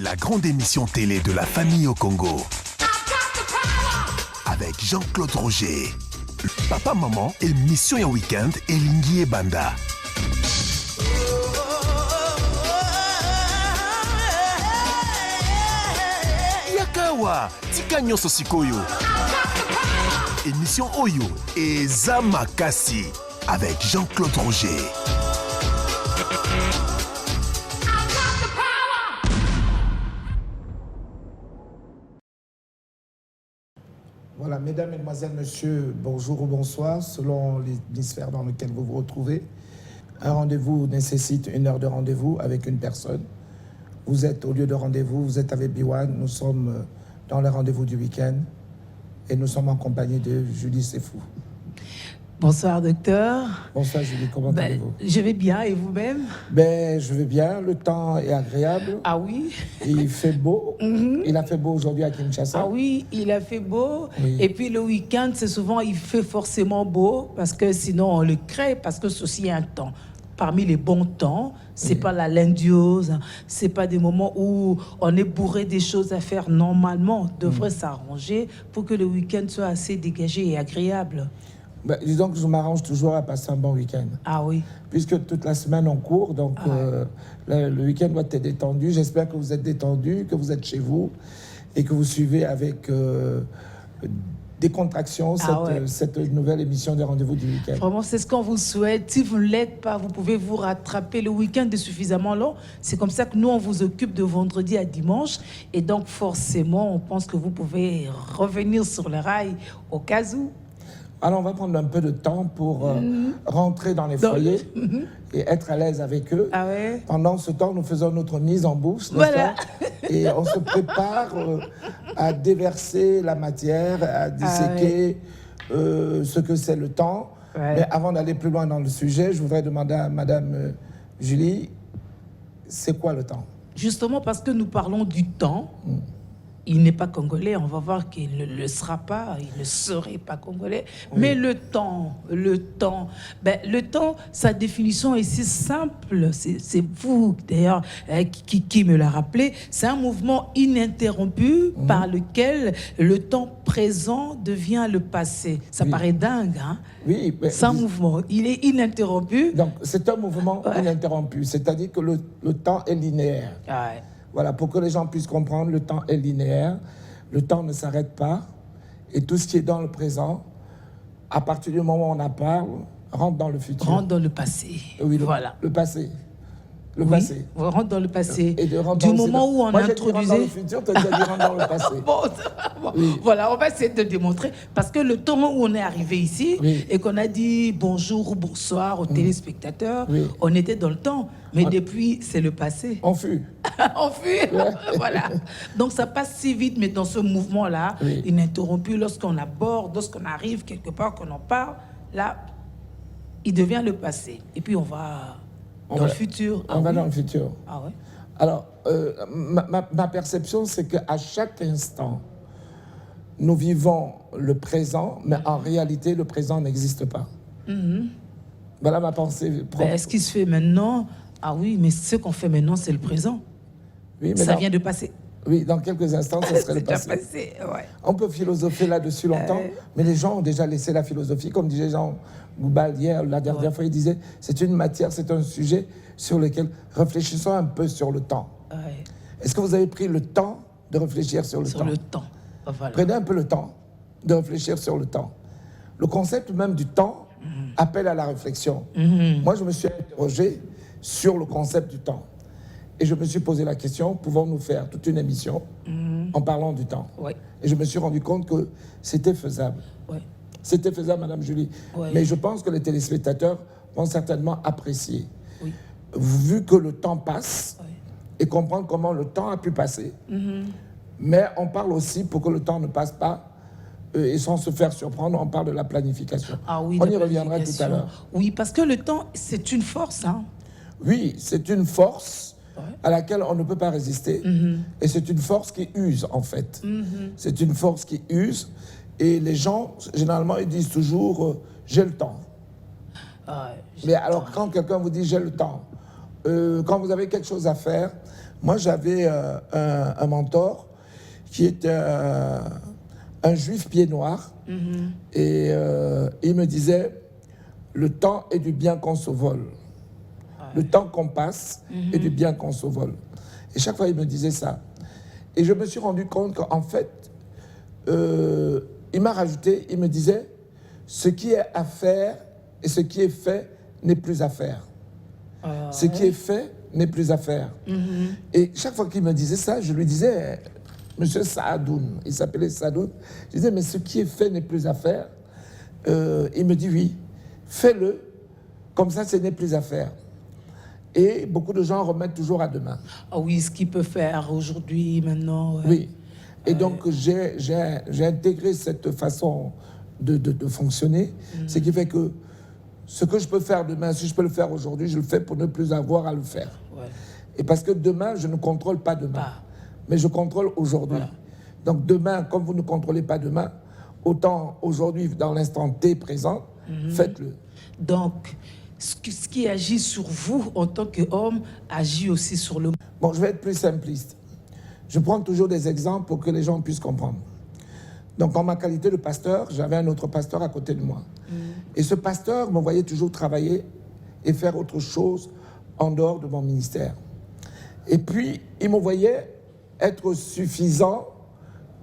La grande émission télé de la famille au Congo. Avec Jean-Claude Roger. Papa, maman, émission et week-end et Lingi et Banda. Yakawa, Tika Nyonso Sikoyo. Émission Oyo et Zamakasi avec Jean-Claude Roger. Voilà, mesdames, mesdemoiselles, messieurs, bonjour ou bonsoir, selon l'hémisphère dans lequel vous vous retrouvez. Un rendez-vous nécessite une heure de rendez-vous avec une personne. Vous êtes au lieu de rendez-vous, vous êtes avec Biwan, nous sommes dans le rendez-vous du week-end et nous sommes en compagnie de Julie Sefou. Bonsoir docteur. Bonsoir Julie, comment allez-vous? Je vais bien et vous-même? Je vais bien, le temps est agréable. Ah oui? Il fait beau. Il a fait beau aujourd'hui à Kinshasa. Ah oui, il a fait beau. Oui. Et puis le week-end, c'est souvent, il fait forcément beau parce que sinon on le crée, parce que ceci est un temps. Parmi les bons temps, c'est pas la lindiose, c'est pas des moments où on est bourré des choses à faire normalement. On devrait s'arranger pour que le week-end soit assez dégagé et agréable. Disons que je m'arrange toujours à passer un bon week-end. Ah oui. Puisque toute la semaine on court, donc le week-end doit être détendu. J'espère que vous êtes détendu, que vous êtes chez vous et que vous suivez avec décontraction cette nouvelle émission des rendez-vous du week-end. Vraiment, c'est ce qu'on vous souhaite. Si vous ne l'êtes pas, vous pouvez vous rattraper. Le week-end est suffisamment long. C'est comme ça que nous, on vous occupe de vendredi à dimanche. Et donc, forcément, on pense que vous pouvez revenir sur le rail au cas où. Alors, on va prendre un peu de temps pour rentrer dans les foyers et être à l'aise avec eux. Ah ouais. Pendant ce temps, nous faisons notre mise en bouche, Voilà. Et on se prépare à déverser la matière, à disséquer ce que c'est le temps. Ouais. Mais avant d'aller plus loin dans le sujet, je voudrais demander à Madame Julie, c'est quoi le temps? Justement, parce que nous parlons du temps, il n'est pas congolais, on va voir qu'il ne le sera pas, il ne serait pas congolais. Oui. Mais le temps, sa définition est si simple, c'est vous d'ailleurs qui me l'a rappelé, c'est un mouvement ininterrompu par lequel le temps présent devient le passé. Ça paraît dingue, hein? Oui. C'est un mouvement, il est ininterrompu. Donc c'est un mouvement ininterrompu, c'est-à-dire que le temps est linéaire. Ouais. Voilà, pour que les gens puissent comprendre, le temps est linéaire, le temps ne s'arrête pas, et tout ce qui est dans le présent, à partir du moment où on en parle, rentre dans le futur. Rentre dans le passé. Oui, voilà. Le passé. Le oui, passé. On rentre dans le passé. Et de du moment où on Moi, introduisait... dans le futur, tu as dit rentre dans le passé. Oui. Voilà, on va essayer de démontrer. Parce que le temps où on est arrivé ici et qu'on a dit bonjour ou bonsoir aux téléspectateurs, on était dans le temps. Mais depuis, c'est le passé. On fut. On fut. Voilà. Donc ça passe si vite, mais dans ce mouvement-là, ininterrompu, lorsqu'on aborde, lorsqu'on arrive quelque part, qu'on en parle, là, il devient le passé. Et puis on va... Dans le futur. On va dans le futur. Ah ouais. Alors, ma perception, c'est qu'à chaque instant, nous vivons le présent, mais en réalité, le présent n'existe pas. Voilà ma pensée propre. Ce qui se fait maintenant, ah oui, mais ce qu'on fait maintenant, c'est le présent. Oui, mais ça vient de passer. Oui, dans quelques instants, ça serait le passé. Ouais. On peut philosopher là-dessus longtemps, mais les gens ont déjà laissé la philosophie. Comme disait Jean Goubal hier, la dernière fois, il disait, c'est une matière, c'est un sujet sur lequel réfléchissons un peu sur le temps. Ouais. Est-ce que vous avez pris le temps de réfléchir sur le temps? Sur le temps, voilà. Prenez un peu le temps de réfléchir sur le temps. Le concept même du temps appelle à la réflexion. Moi, je me suis interrogé sur le concept du temps. Et je me suis posé la question, pouvons-nous faire toute une émission en parlant du temps? Et je me suis rendu compte que c'était faisable. C'était faisable, Madame Julie. Mais je pense que les téléspectateurs vont certainement apprécier. Vu que le temps passe, et comprendre comment le temps a pu passer. Mais on parle aussi, pour que le temps ne passe pas, et sans se faire surprendre, on parle de la planification. Ah oui, on y reviendra tout à l'heure. Oui, parce que le temps, c'est une force. Hein. Oui, c'est une force à laquelle on ne peut pas résister. Et c'est une force qui use, en fait. C'est une force qui use. Et les gens, généralement, ils disent toujours j'ai le temps. Mais alors, quand quelqu'un vous dit j'ai le temps, quand vous avez quelque chose à faire, Moi, j'avais un mentor qui était un juif pied noir. Et il me disait, le temps est du bien qu'on se vole. Le temps qu'on passe est du bien qu'on se vole. Et chaque fois, il me disait ça. Et je me suis rendu compte qu'en fait, il m'a rajouté, il me disait, ce qui est à faire et ce qui est fait n'est plus à faire. Ce qui est fait n'est plus à faire. Et chaque fois qu'il me disait ça, je lui disais, Monsieur Saadoun, il s'appelait Saadoun, je disais, mais ce qui est fait n'est plus à faire. Il me dit, oui, fais-le, comme ça, ce n'est plus à faire. Et beaucoup de gens remettent toujours à demain. Ah oui, ce qu'il peut faire aujourd'hui, maintenant. Ouais. Oui. Et donc, j'ai intégré cette façon de fonctionner, ce qui fait que ce que je peux faire demain, si je peux le faire aujourd'hui, je le fais pour ne plus avoir à le faire. Ouais. Et parce que demain, je ne contrôle pas demain, mais je contrôle aujourd'hui. Voilà. Donc demain, comme vous ne contrôlez pas demain, autant aujourd'hui, dans l'instant T présent, faites-le. Donc, ce qui agit sur vous en tant qu'homme agit aussi sur le monde. Bon, je vais être plus simpliste. Je prends toujours des exemples pour que les gens puissent comprendre. Donc, en ma qualité de pasteur, j'avais un autre pasteur à côté de moi. Et ce pasteur me voyait toujours travailler et faire autre chose en dehors de mon ministère. Et puis, il me voyait être suffisant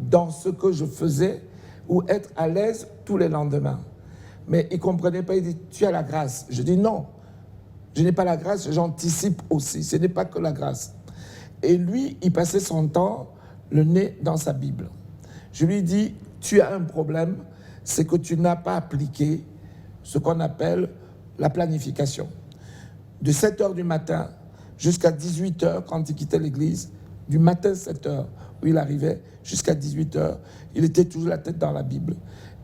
dans ce que je faisais ou être à l'aise tous les lendemains. Mais il ne comprenait pas, il dit, tu as la grâce. Je dis non, je n'ai pas la grâce, j'anticipe aussi, ce n'est pas que la grâce. Et lui, il passait son temps le nez dans sa Bible. Je lui dis, tu as un problème, c'est que tu n'as pas appliqué ce qu'on appelle la planification. De 7h du matin jusqu'à 18h, quand il quittait l'église, du matin 7h, où il arrivait, jusqu'à 18h, il était toujours la tête dans la Bible.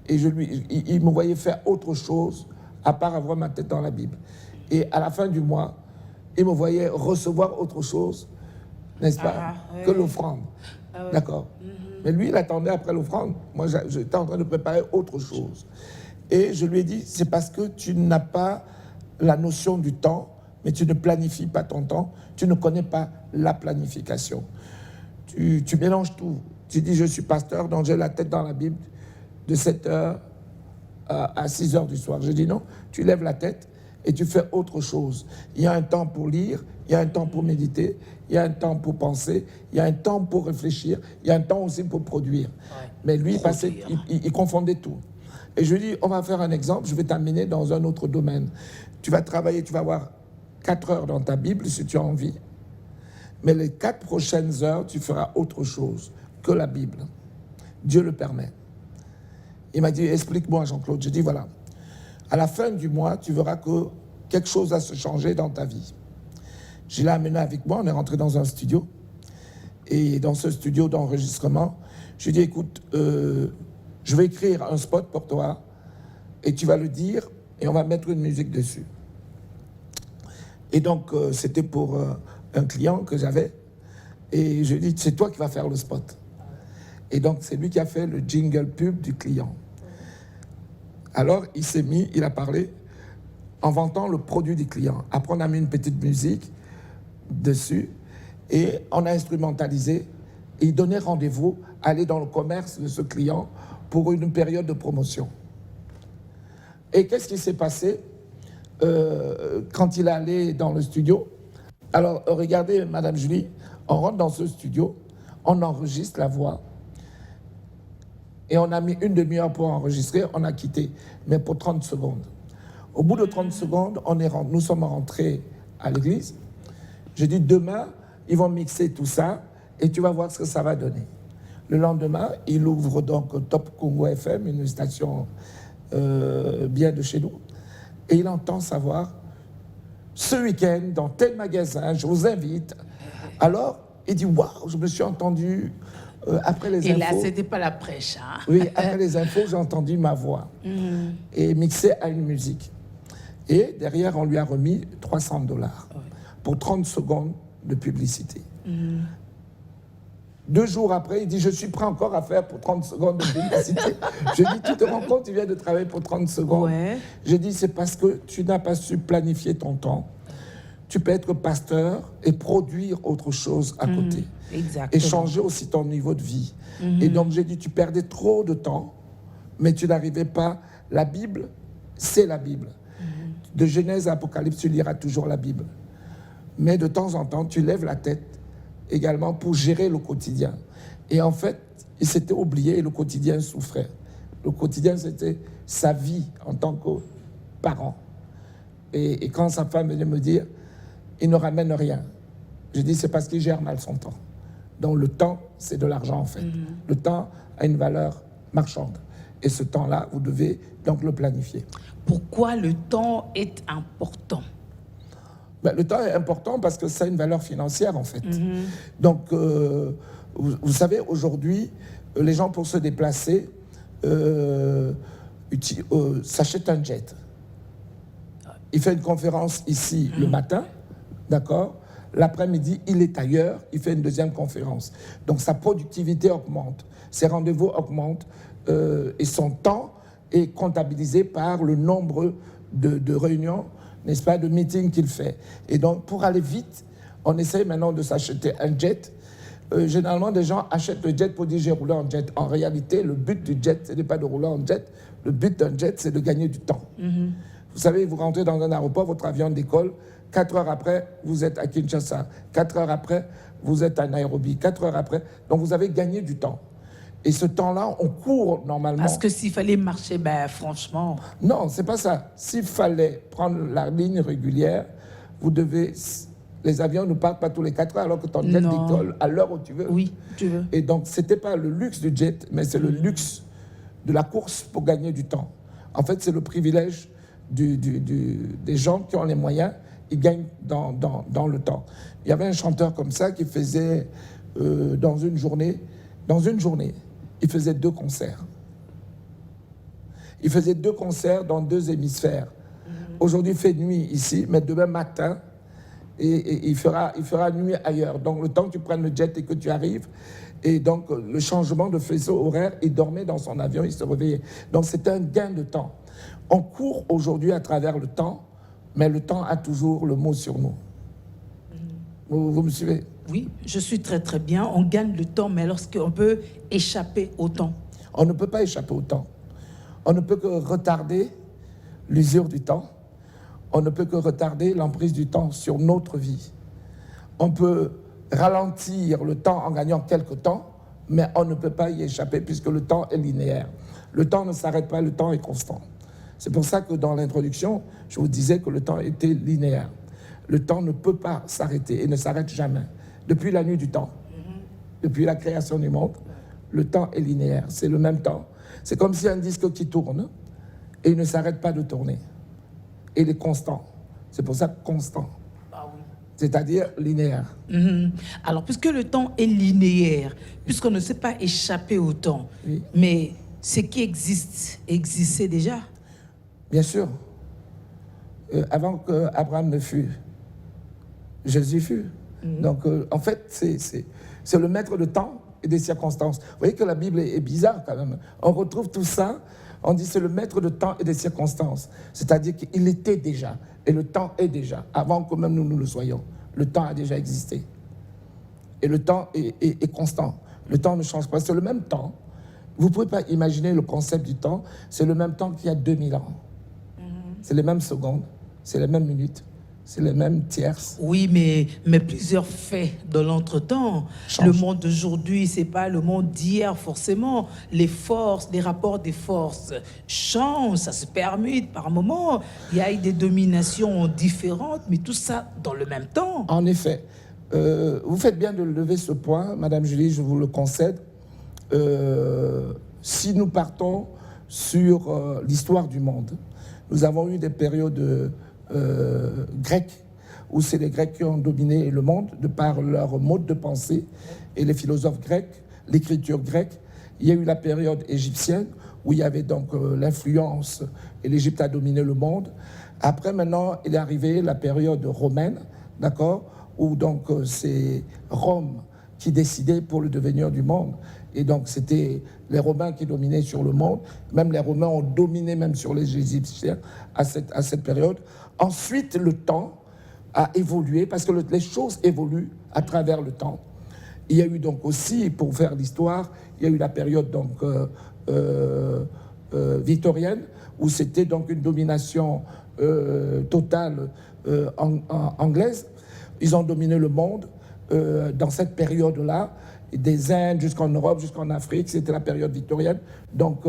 Et il me voyait faire autre chose, à part avoir ma tête dans la Bible. Et à la fin du mois, il me voyait recevoir autre chose, n'est-ce pas, que l'offrande. D'accord. Mais lui, il attendait après l'offrande. Moi, j'étais en train de préparer autre chose. Et je lui ai dit, c'est parce que tu n'as pas la notion du temps, mais tu ne planifies pas ton temps, tu ne connais pas la planification. Tu mélanges tout. Tu dis, je suis pasteur, donc j'ai la tête dans la Bible de 7h à 6h du soir. Je dis non, tu lèves la tête et tu fais autre chose. Il y a un temps pour lire, il y a un temps pour méditer, il y a un temps pour penser, il y a un temps pour réfléchir, il y a un temps aussi pour produire. Ouais. Mais lui, il confondait tout. Et je lui dis, on va faire un exemple, je vais t'amener dans un autre domaine. Tu vas travailler, tu vas avoir 4 heures dans ta Bible, si tu as envie. Mais les 4 prochaines heures, tu feras autre chose que la Bible. Dieu le permet. Il m'a dit, explique-moi, Jean-Claude. J'ai dit, voilà, à la fin du mois, tu verras que quelque chose va se changer dans ta vie. Je l'ai amené avec moi, on est rentré dans un studio. Et dans ce studio d'enregistrement, je lui ai dit, écoute, je vais écrire un spot pour toi, et tu vas le dire, et on va mettre une musique dessus. Et donc, c'était pour un client que j'avais, et je lui ai dit, c'est toi qui vas faire le spot. Et donc, c'est lui qui a fait le jingle pub du client. Alors, il s'est mis, il a parlé en vantant le produit du client. Après, on a mis une petite musique dessus et on a instrumentalisé. Et il donnait rendez-vous à aller dans le commerce de ce client pour une période de promotion. Et qu'est-ce qui s'est passé quand il est allé dans le studio? Alors, regardez, Madame Julie, on rentre dans ce studio, on enregistre la voix. Et on a mis une demi-heure pour enregistrer, on a quitté, mais pour 30 secondes. Au bout de 30 secondes, nous sommes rentrés à l'église. J'ai dit, demain, ils vont mixer tout ça et tu vas voir ce que ça va donner. Le lendemain, il ouvre donc Top Congo FM, une station bien de chez nous. Et il entend savoir, ce week-end, dans tel magasin, je vous invite. Alors, il dit, waouh, je me suis entendu... après les infos, et là, c'était pas la prêche. Hein? Oui, après les infos, j'ai entendu ma voix et mixée à une musique. Et derrière, on lui a remis $300 pour 30 secondes de publicité. 2 jours après, il dit, je suis prêt encore à faire pour 30 secondes de publicité. Je dis, tu te rends compte, tu viens de travailler pour 30 secondes. Ouais. Je dis, c'est parce que tu n'as pas su planifier ton temps. tu peux être pasteur et produire autre chose à côté. Exactement. Et changer aussi ton niveau de vie. Et donc j'ai dit, tu perdais trop de temps, mais tu n'arrivais pas. La Bible, c'est la Bible. De Genèse à Apocalypse, tu liras toujours la Bible. Mais de temps en temps, tu lèves la tête également pour gérer le quotidien. Et en fait, il s'était oublié et le quotidien souffrait. Le quotidien, c'était sa vie en tant que parent. Et quand sa femme venait me dire, il ne ramène rien. Je dis, c'est parce qu'il gère mal son temps. Donc le temps, c'est de l'argent en fait. Le temps a une valeur marchande. Et ce temps-là, vous devez donc le planifier. Pourquoi le temps est important? Ben, le temps est important parce que ça a une valeur financière en fait. Donc, vous savez, aujourd'hui, les gens pour se déplacer s'achètent un jet. Il fait une conférence ici le matin, d'accord? L'après-midi, il est ailleurs, il fait une deuxième conférence. Donc sa productivité augmente, ses rendez-vous augmentent et son temps est comptabilisé par le nombre de réunions, n'est-ce pas, de meetings qu'il fait. Et donc pour aller vite, on essaye maintenant de s'acheter un jet. Généralement, des gens achètent le jet pour dire j'ai roulé en jet. En réalité, le but du jet, ce n'est pas de rouler en jet. Le but d'un jet, c'est de gagner du temps. Vous savez, vous rentrez dans un aéroport, votre avion décolle. 4 heures après, vous êtes à Kinshasa. 4 heures après, vous êtes à Nairobi. 4 heures après, donc vous avez gagné du temps. Et ce temps-là, on court normalement. Parce que s'il fallait marcher, ben franchement... Non, c'est pas ça. S'il fallait prendre la ligne régulière, vous devez... Les avions ne partent pas tous les 4 heures alors que ton jet décolle à l'heure où tu veux. Oui, tu veux. Et donc, ce n'était pas le luxe du jet, mais c'est le luxe de la course pour gagner du temps. En fait, c'est le privilège des gens qui ont les moyens, ils gagnent dans le temps. Il y avait un chanteur comme ça qui faisait, dans une journée, il faisait 2 concerts. Il faisait 2 concerts dans 2 hémisphères. Aujourd'hui, il fait nuit ici, mais demain matin, et il fera nuit ailleurs. Donc, le temps que tu prennes le jet et que tu arrives, et donc le changement de faisceau horaire, il dormait dans son avion, il se réveillait. Donc, c'était un gain de temps. On court aujourd'hui à travers le temps, mais le temps a toujours le mot sur nous. Vous me suivez? Oui, je suis très très bien. On gagne le temps, mais lorsqu'on peut échapper au temps. On ne peut pas échapper au temps. On ne peut que retarder l'usure du temps. On ne peut que retarder l'emprise du temps sur notre vie. On peut ralentir le temps en gagnant quelques temps, mais on ne peut pas y échapper puisque le temps est linéaire. Le temps ne s'arrête pas, le temps est constant. C'est pour ça que dans l'introduction, je vous disais que le temps était linéaire. Le temps ne peut pas s'arrêter et ne s'arrête jamais. Depuis la nuit du temps, depuis la création du monde, le temps est linéaire, c'est le même temps. C'est comme si un disque qui tourne et il ne s'arrête pas de tourner. Et il est constant. C'est pour ça constant. Ah oui. C'est-à-dire linéaire. Alors, puisque le temps est linéaire, puisqu'on ne sait pas échapper au temps, Oui. mais ce qui existait déjà. Bien sûr. Avant qu'Abraham ne fût, Jésus fut. Donc, en fait, c'est le maître de temps et des circonstances. Vous voyez que la Bible est bizarre quand même. On retrouve tout ça, on dit c'est le maître de temps et des circonstances. C'est-à-dire qu'il était déjà, et le temps est déjà, avant que même nous le soyons. Le temps a déjà existé. Et le temps est constant. Le temps ne change pas. C'est le même temps. Vous ne pouvez pas imaginer le concept du temps. C'est le même temps qu'il y a 2000 ans. C'est les mêmes secondes, c'est les mêmes minutes, c'est les mêmes tierces. Oui, mais plusieurs faits de l'entretemps. Change. Le monde d'aujourd'hui, c'est pas le monde d'hier forcément. Les forces, les rapports des forces changent, ça se permute par moments. Il y a eu des dominations différentes, mais tout ça dans le même temps. En effet, vous faites bien de lever ce point, Madame Julie, je vous le concède. Si nous partons sur l'histoire du monde, nous avons eu des périodes grecques, où c'est les Grecs qui ont dominé le monde de par leur mode de pensée, et les philosophes grecs, l'écriture grecque. Il y a eu la période égyptienne, où il y avait donc l'influence, et l'Égypte a dominé le monde. Après, maintenant, il est arrivé la période romaine, d'accord, où donc c'est Rome qui décidait pour le devenir du monde. Et donc, c'était les Romains qui dominaient sur le monde. Même les Romains ont dominé même sur les Égyptiens à cette période. Ensuite, le temps, a évolué parce que les choses évoluent à travers le temps. Il y a eu donc aussi, pour faire l'histoire, il y a eu la période donc victorienne où c'était donc une domination totale anglaise. Ils ont dominé le monde dans cette période-là, des Indes jusqu'en Europe, jusqu'en Afrique. C'était la période victorienne. Donc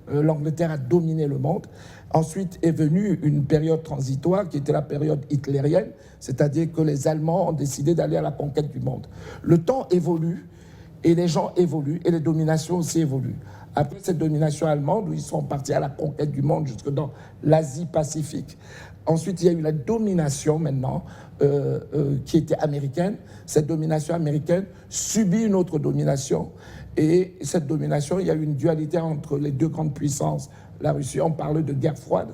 l'Angleterre a dominé le monde. Ensuite est venue une période transitoire qui était la période hitlérienne, c'est-à-dire que les Allemands ont décidé d'aller à la conquête du monde. Le temps évolue et les gens évoluent et les dominations aussi évoluent. Après cette domination allemande, où ils sont partis à la conquête du monde jusque dans l'Asie-Pacifique. Ensuite, il y a eu la domination maintenant qui était américaine. Cette domination américaine subit une autre domination. Et cette domination, il y a eu une dualité entre les deux grandes puissances. La Russie, on parle de guerre froide.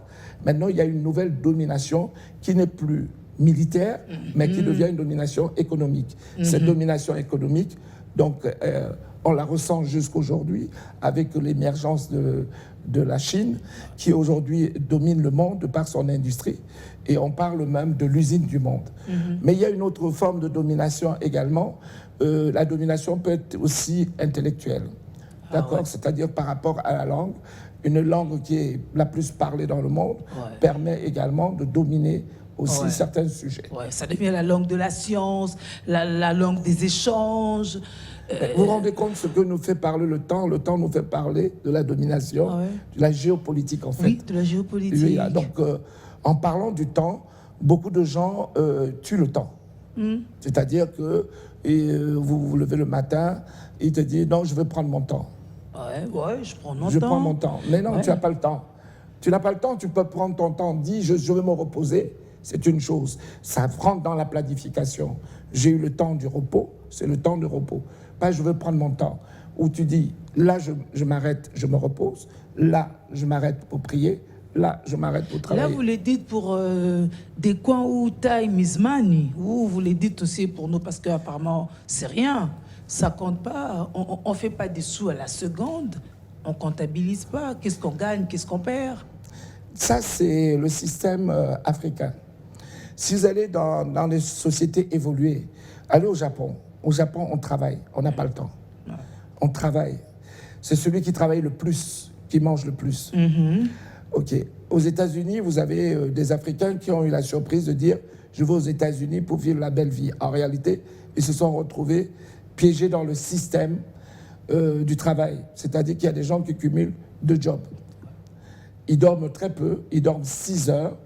Maintenant, il y a une nouvelle domination qui n'est plus militaire, mais qui devient une domination économique. Cette domination économique, donc, on la ressent jusqu'aujourd'hui avec l'émergence de la Chine, qui aujourd'hui domine le monde de par son industrie. Et on parle même de l'usine du monde. Mais il y a une autre forme de domination également. La domination peut être aussi intellectuelle. D'accord ? C'est-à-dire par rapport à la langue. Une langue qui est la plus parlée dans le monde permet également de dominer aussi certains sujets. Ça devient la langue de la science, la langue des échanges. Vous vous rendez compte ce que nous fait parler le temps? Le temps nous fait parler de la domination, de la géopolitique en fait. Oui, de la géopolitique. Oui, donc, en parlant du temps, beaucoup de gens tuent le temps. C'est-à-dire que vous vous levez le matin, il te dit non, je vais prendre mon temps. Je prends mon temps. Je prends mon temps. Mais non, tu n'as pas le temps. Tu n'as pas le temps, tu peux prendre ton temps. Dis, je vais me reposer. C'est une chose. Ça rentre dans la planification. J'ai eu le temps du repos, c'est le temps de repos. Pas je veux prendre mon temps. Où tu dis, là, je m'arrête, je me repose. Là, je m'arrête pour prier. Là, je m'arrête pour travailler. Là, vous le dites pour des coins où time is money. Ou vous le dites aussi pour nous, parce qu'apparemment, c'est rien. Ça compte pas. On ne fait pas des sous à la seconde. On comptabilise pas. Qu'est-ce qu'on gagne, qu'est-ce qu'on perd? Ça, c'est le système africain. Si vous allez dans les sociétés évoluées, allez au Japon. Au Japon, on travaille. On n'a pas le temps. On travaille. C'est celui qui travaille le plus, qui mange le plus. OK. Aux États-Unis, vous avez des Africains qui ont eu la surprise de dire « Je vais aux États-Unis pour vivre la belle vie ». En réalité, ils se sont retrouvés piégés dans le système du travail. C'est-à-dire qu'il y a des gens qui cumulent 2 jobs. Ils dorment très peu, ils dorment 6 heures,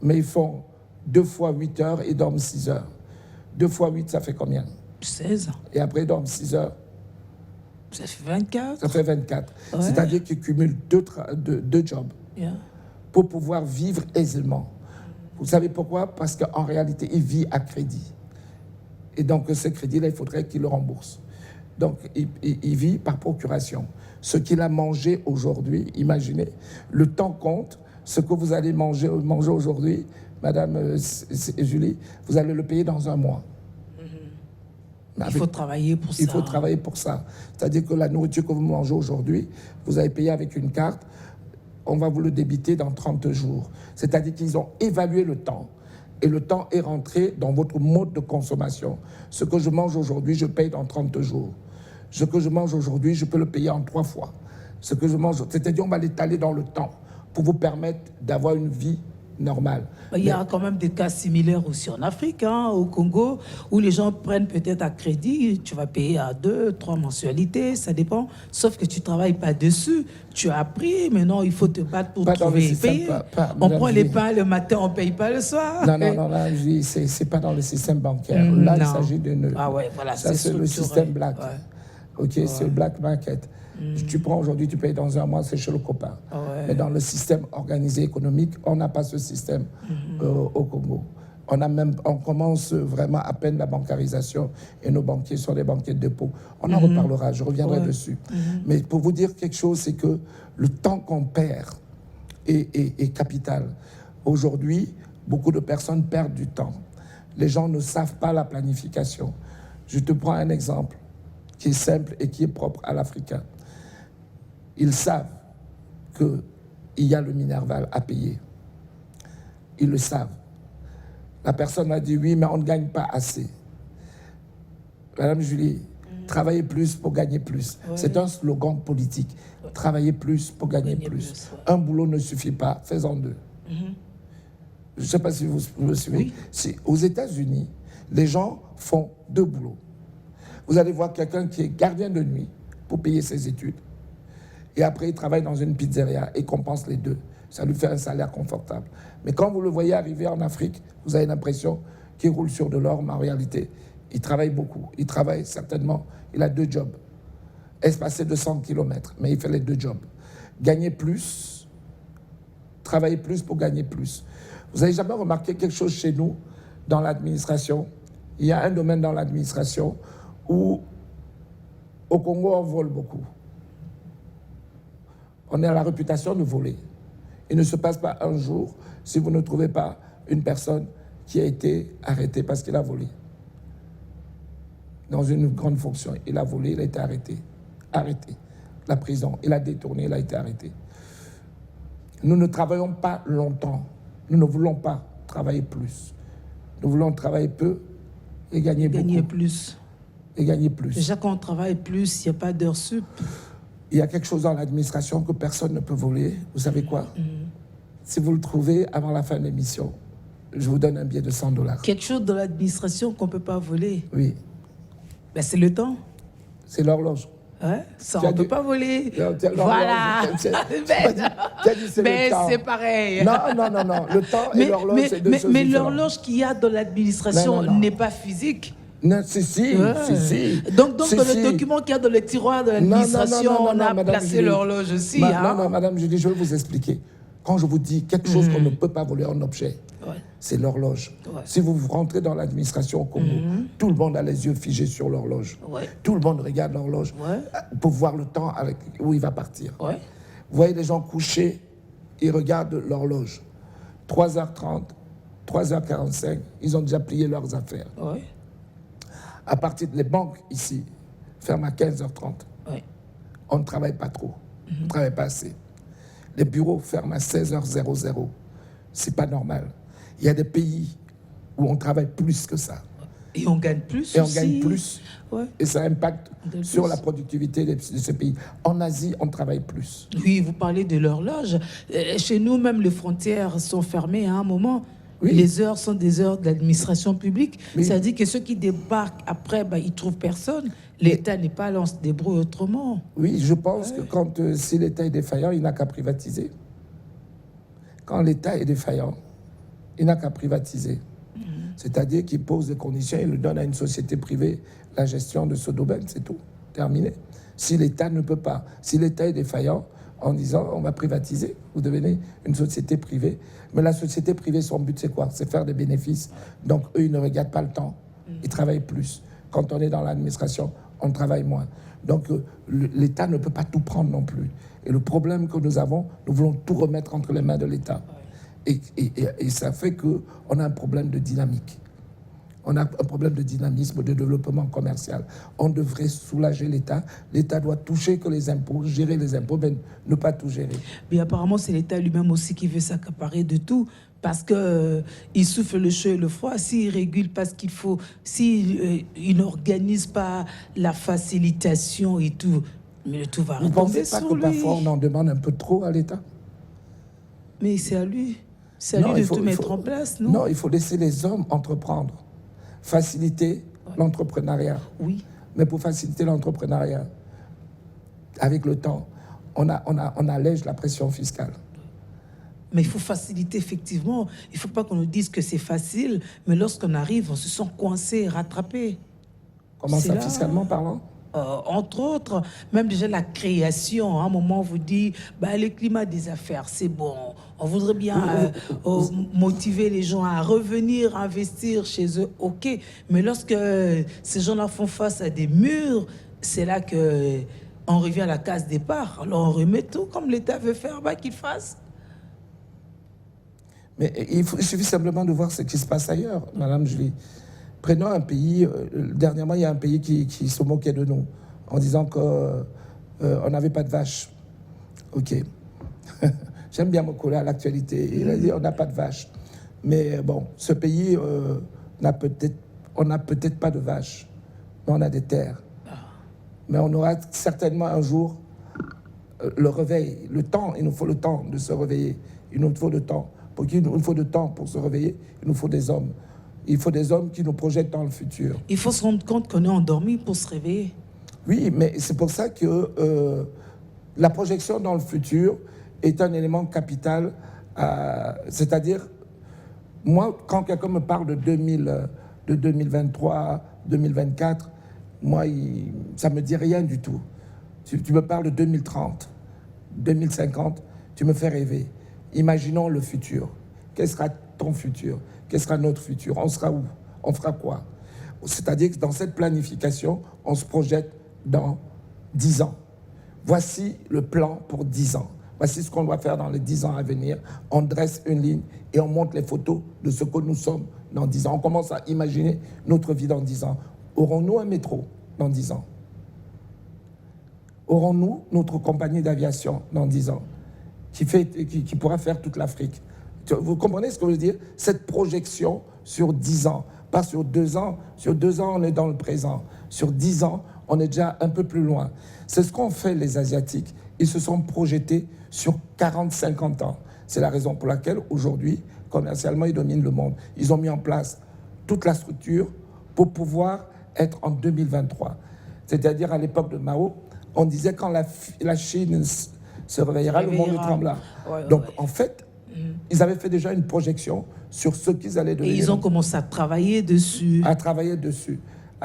mais ils font 2 fois 8 heures et ils dorment 6 heures. 2 fois 8, ça fait combien? 16. Et après, ils dorment 6 heures. Ça fait 24. Ça fait 24. C'est-à-dire qu'ils cumulent 2 jobs pour pouvoir vivre aisément. Vous savez pourquoi? Parce qu'en réalité, ils vivent à crédit. Et donc, ce crédit-là, il faudrait qu'il le rembourse. Donc, il vit par procuration. Ce qu'il a mangé aujourd'hui, imaginez, le temps compte. Ce que vous allez manger aujourd'hui, Madame Julie, vous allez le payer dans 1 mois. Il faut travailler pour ça. Il faut travailler pour ça. C'est-à-dire que la nourriture que vous mangez aujourd'hui, vous avez payé avec une carte, on va vous le débiter dans 30 jours. C'est-à-dire qu'ils ont évalué le temps. Et le temps est rentré dans votre mode de consommation. Ce que je mange aujourd'hui, je paye dans 30 jours. Ce que je mange aujourd'hui, je peux le payer en 3 fois. Ce que je mange, c'est-à-dire on va l'étaler dans le temps pour vous permettre d'avoir une vie normale. Il y a quand même des cas similaires aussi en Afrique, au Congo, où les gens prennent peut-être à crédit, tu vas payer à 2, 3 mensualités, ça dépend, sauf que tu ne travailles pas dessus. Tu as appris, maintenant il faut te battre pour trouver et payer. On prend les pains le matin, on ne paye pas le soir. Non, là, ce n'est pas dans le système bancaire. Là, il s'agit de... Voilà, ça, c'est le système black. C'est le black market. Tu prends aujourd'hui, tu payes dans 1 mois, c'est chez le copain. Mais dans le système organisé économique, on n'a pas ce système au Congo. On commence vraiment à peine la bancarisation et nos banquiers sont des banquiers de dépôt. On en reparlera, je reviendrai dessus. Mais pour vous dire quelque chose, c'est que le temps qu'on perd est capital. Aujourd'hui, beaucoup de personnes perdent du temps. Les gens ne savent pas la planification. Je te prends un exemple qui est simple et qui est propre à l'Africain. Ils savent qu'il y a le Minerval à payer. Ils le savent. La personne m'a dit, oui, mais on ne gagne pas assez. Madame Julie, travailler plus pour gagner plus. Ouais. C'est un slogan politique. Travailler plus pour gagner plus. Ouais. Un boulot ne suffit pas, fais-en deux. Je ne sais pas si vous me suivez. Oui. Aux États-Unis, les gens font 2 boulots. Vous allez voir quelqu'un qui est gardien de nuit pour payer ses études. Et après, il travaille dans une pizzeria et compense les 2. Ça lui fait un salaire confortable. Mais quand vous le voyez arriver en Afrique, vous avez l'impression qu'il roule sur de l'or, mais en réalité, il travaille beaucoup. Il travaille certainement, il a 2 jobs. Espacer 200 km, mais il fait les 2 jobs. Gagner plus, travailler plus pour gagner plus. Vous n'avez jamais remarqué quelque chose chez nous, dans l'administration? Il y a un domaine dans l'administration où, au Congo, on vole beaucoup. On a la réputation de voler. Il ne se passe pas un jour si vous ne trouvez pas une personne qui a été arrêtée parce qu'il a volé. Dans une grande fonction, il a volé, il a été arrêté. Arrêté. La prison, il a détourné, il a été arrêté. Nous ne travaillons pas longtemps. Nous ne voulons pas travailler plus. Nous voulons travailler peu et gagner beaucoup. Gagner plus. Et gagner plus. Déjà, quand on travaille plus, il n'y a pas d'heures sup. Il y a quelque chose dans l'administration que personne ne peut voler. Vous savez quoi? Si vous le trouvez avant la fin de l'émission, je vous donne un billet de $100. Quelque chose dans l'administration qu'on ne peut pas voler. Oui, Ben, c'est le temps. c'est l'horloge. Hein? Ça, Tu on as ne peut dit- pas voler. Non, tu as- Voilà. l'horloge, tu as dit c'est Mais le temps. c'est pareil. Non. Le temps et l'horloge, c'est 2 choses mais différentes. l'horloge qu'il y a dans l'administration Non. n'est pas physique. Non, si. Donc Si, dans si. le document qu'il y a dans le tiroir de Non, l'administration, on a Madame placé Julie. l'horloge aussi. Non, Madame Julie, je vais vous expliquer. Quand je vous dis quelque chose qu'on ne peut pas voler en objet, Ouais. c'est l'horloge. Ouais. Si vous rentrez dans l'administration au Congo, tout le monde a les yeux figés sur l'horloge. Ouais. Tout le monde regarde l'horloge Ouais. pour voir le temps où il va partir. Ouais. Vous voyez les gens couchés, ils regardent l'horloge. 3h30, 3h45, ils ont déjà plié leurs affaires. Ouais. À partir des banques ici, ferment à 15h30. Ouais. On ne travaille pas trop. On ne travaille pas assez. Les bureaux ferment à 16h00. C'est pas normal. Il y a des pays où on travaille plus que ça. Et on gagne plus Et on aussi. gagne plus. Ouais. Et ça impacte On gagne sur plus. la productivité de ces pays. En Asie, on travaille plus. Oui, vous parlez de l'horloge. Chez nous, même les frontières sont fermées à un moment. Oui. Les heures sont des heures de l'administration publique. Oui. C'est-à-dire que ceux qui débarquent après, ben, ils ne trouvent personne. L'État n'est pas là, on se débrouille autrement. Oui, je pense que si l'État est défaillant, il n'a qu'à privatiser. Quand l'État est défaillant, il n'a qu'à privatiser. C'est-à-dire qu'il pose des conditions, il le donne à une société privée la gestion de ce domaine, c'est tout. Terminé. Si l'État ne peut pas, si l'État est défaillant en disant on va privatiser, vous devenez une société privée. Mais la société privée, son but c'est quoi? C'est faire des bénéfices. Donc eux, ils ne regardent pas le temps, ils travaillent plus. Quand on est dans l'administration, on travaille moins. Donc l'État ne peut pas tout prendre non plus. Et le problème que nous avons, nous voulons tout remettre entre les mains de l'État. Et ça fait qu'on a un problème de dynamique. On a un problème de dynamisme, de développement commercial. On devrait soulager l'État. L'État doit toucher que les impôts, gérer les impôts, mais ne pas tout gérer. Mais apparemment, c'est l'État lui-même aussi qui veut s'accaparer de tout. Parce qu'il souffle le chaud et le froid. S'il ne régule pas ce qu'il faut, s'il n'organise pas la facilitation et tout, mais le tout va Vous ne retomber pensez pas sur que lui. parfois on en demande un peu trop à l'État? Mais c'est à lui. C'est à Non, lui il de faut- tout il mettre faut- en place, non? Non, il faut laisser les hommes entreprendre. Faciliter l'entrepreneuriat. Oui. Mais pour faciliter l'entrepreneuriat, avec le temps, on allège la pression fiscale. Mais il faut faciliter, effectivement. Il ne faut pas qu'on nous dise que c'est facile, mais lorsqu'on arrive, on se sent coincé, rattrapé. Comment C'est ça, là. fiscalement parlant? Entre autres, même déjà la création, à un moment on vous dit, bah, le climat des affaires, c'est bon. On voudrait bien motiver les gens à revenir investir chez eux, ok. Mais lorsque ces gens-là font face à des murs, c'est là que on revient à la case départ. Alors on remet tout comme l'État veut faire, bah, qu'il fasse. Mais il suffit simplement de voir ce qui se passe ailleurs, Madame Julie. Prenons un pays, dernièrement, il y a un pays qui se moquait de nous en disant qu'on n'avait pas de vaches. Ok. J'aime bien me coller à l'actualité. Il a dit on n'a pas de vaches. Mais bon, ce pays, on n'a peut-être pas de vaches, mais on a des terres. Mais on aura certainement un jour le réveil, le temps. Il nous faut le temps de se réveiller. Il nous faut le temps. Pour qu'il nous faut de temps pour se réveiller, il nous faut des hommes. Il faut des hommes qui nous projettent dans le futur. Il faut se rendre compte qu'on est endormi pour se réveiller. Oui, mais c'est pour ça que la projection dans le futur est un élément capital. C'est-à-dire, moi, quand quelqu'un me parle de 2023, 2024, moi, ça ne me dit rien du tout. Tu me parles de 2030, 2050, tu me fais rêver. Imaginons le futur. Quel sera ton futur? Quel sera notre futur? On sera où? On fera quoi? C'est-à-dire que dans cette planification, on se projette dans 10 ans. Voici le plan pour 10 ans. Voici ce qu'on doit faire dans les 10 ans à venir. On dresse une ligne et on montre les photos de ce que nous sommes dans 10 ans. On commence à imaginer notre vie dans 10 ans. Aurons-nous un métro dans 10 ans? Aurons-nous notre compagnie d'aviation dans 10 ans qui pourra faire toute l'Afrique? Vous comprenez ce que je veux dire? Cette projection sur 10 ans, pas sur 2 ans. Sur 2 ans, on est dans le présent. Sur 10 ans, on est déjà un peu plus loin. C'est ce qu'ont fait les Asiatiques. Ils se sont projetés sur 40-50 ans. C'est la raison pour laquelle, aujourd'hui, commercialement, ils dominent le monde. Ils ont mis en place toute la structure pour pouvoir être en 2023. C'est-à-dire, à l'époque de Mao, on disait quand la Chine se réveillera, le monde tremblera. Donc, en fait, ils avaient fait déjà une projection sur ce qu'ils allaient devenir. Et ils ont commencé à travailler dessus.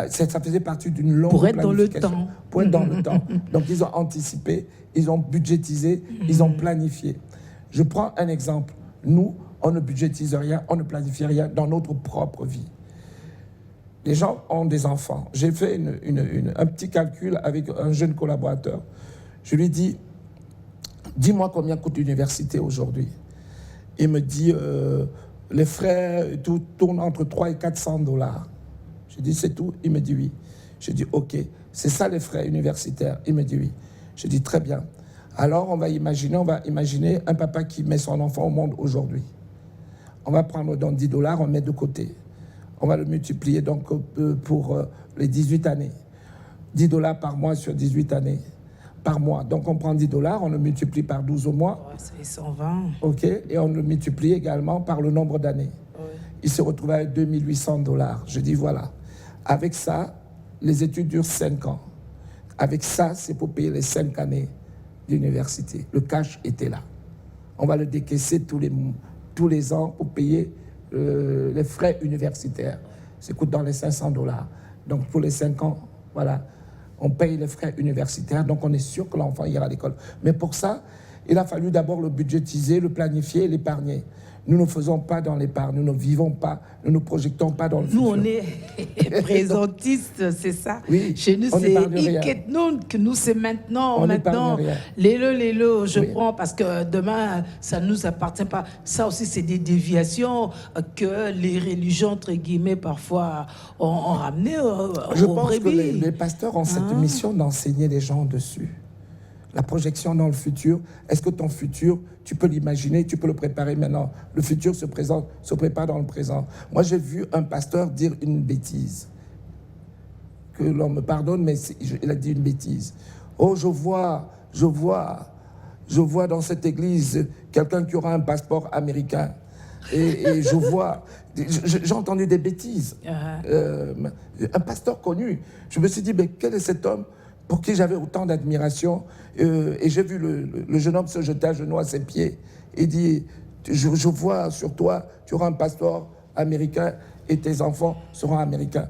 Ça faisait partie d'une longue pour être planification. dans le temps. Pour être dans le temps. Donc, ils ont anticipé, ils ont budgétisé, ils ont planifié. Je prends un exemple. Nous, on ne budgétise rien, on ne planifie rien dans notre propre vie. Les gens ont des enfants. J'ai fait un petit calcul avec un jeune collaborateur. Je lui dis, dis-moi combien coûte l'université aujourd'hui. Il me dit, les frais, tout tourne entre 3 et 400 $. Je dis, c'est tout? Il me dit oui. Je dis, ok, c'est ça les frais universitaires? Il me dit oui. Je dis, très bien. Alors, on va imaginer un papa qui met son enfant au monde aujourd'hui. On va prendre donc 10 $, on met de côté. On va le multiplier donc pour les 18 années. 10 $ par mois sur 18 années. Par mois. Donc, on prend 10 $, on le multiplie par 12 mois. Ouais, ça fait 120. OK. Et on le multiplie également par le nombre d'années. Ouais. Il se retrouve avec 2800 $. Je dis, voilà. Avec ça, les études durent 5 ans. Avec ça, c'est pour payer les 5 années d'université. Le cash était là. On va le décaisser tous les ans pour payer les frais universitaires. Ça coûte dans les 500 $. Donc, pour les 5 ans, voilà, on paye les frais universitaires. Donc, on est sûr que l'enfant ira à l'école. Mais pour ça, il a fallu d'abord le budgétiser, le planifier et l'épargner. Nous ne faisons pas dans l'épargne, nous ne vivons pas, nous ne projectons pas dans le futur. Nous, on est présentistes, c'est ça. Oui, chez nous, c'est Iket-Noun, que nous, c'est maintenant. On maintenant. rien. Lélo, je prends parce que demain, ça ne nous appartient pas. Ça aussi, c'est des déviations que les religions, entre guillemets, parfois ont ramené Je pense que les pasteurs ont cette mission d'enseigner les gens dessus. La projection dans le futur, est-ce que ton futur, tu peux l'imaginer, tu peux le préparer maintenant? Le futur se prépare dans le présent. Moi, j'ai vu un pasteur dire une bêtise. Que l'on me pardonne, mais il a dit une bêtise. Oh, je vois dans cette église quelqu'un qui aura un passeport américain. Et je vois, j'ai entendu des bêtises. Un pasteur connu. Je me suis dit, mais quel est cet homme pour qui j'avais autant d'admiration, et j'ai vu le jeune homme se jeter à genoux à ses pieds et dit, je vois sur toi, tu auras un passeport américain et tes enfants seront américains.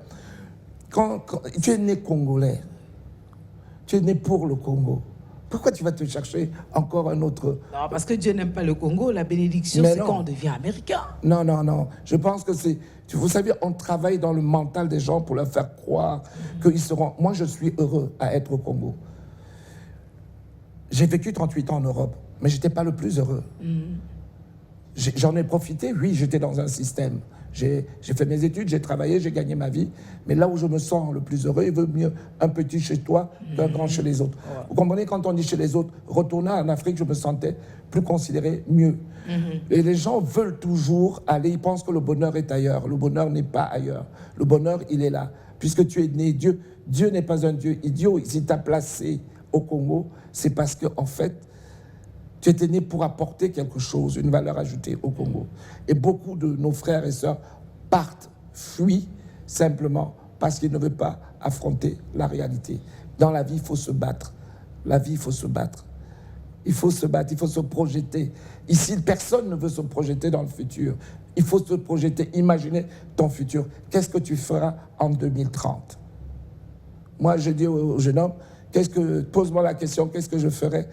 Quand tu es né congolais, tu es né pour le Congo, pourquoi tu vas te chercher encore un autre? Non, parce que Dieu n'aime pas le Congo. La bénédiction, c'est quand on devient américain. Non. Je pense que c'est... Vous savez, on travaille dans le mental des gens pour leur faire croire qu'ils seront... Moi, je suis heureux à être au Congo. J'ai vécu 38 ans en Europe, mais je n'étais pas le plus heureux. J'en ai profité, oui, j'étais dans un système. J'ai fait mes études, j'ai travaillé, j'ai gagné ma vie. Mais là où je me sens le plus heureux, il vaut mieux un petit chez toi qu'un grand chez les autres. Ouais. Vous comprenez, quand on dit chez les autres, retourner en Afrique, je me sentais plus considéré, mieux. Et les gens veulent toujours aller, ils pensent que le bonheur est ailleurs. Le bonheur n'est pas ailleurs. Le bonheur, il est là. Puisque tu es né, Dieu n'est pas un Dieu idiot. S'il t'a placé au Congo, c'est parce que, en fait, tu étais né pour apporter quelque chose, une valeur ajoutée au Congo. Et beaucoup de nos frères et sœurs partent, fuient, simplement parce qu'ils ne veulent pas affronter la réalité. Dans la vie, il faut se battre. La vie, il faut se battre. Il faut se battre, il faut se projeter. Ici, personne ne veut se projeter dans le futur. Il faut se projeter, imaginer ton futur. Qu'est-ce que tu feras en 2030 ? Moi, je dis au jeune homme, pose-moi la question, qu'est-ce que je ferai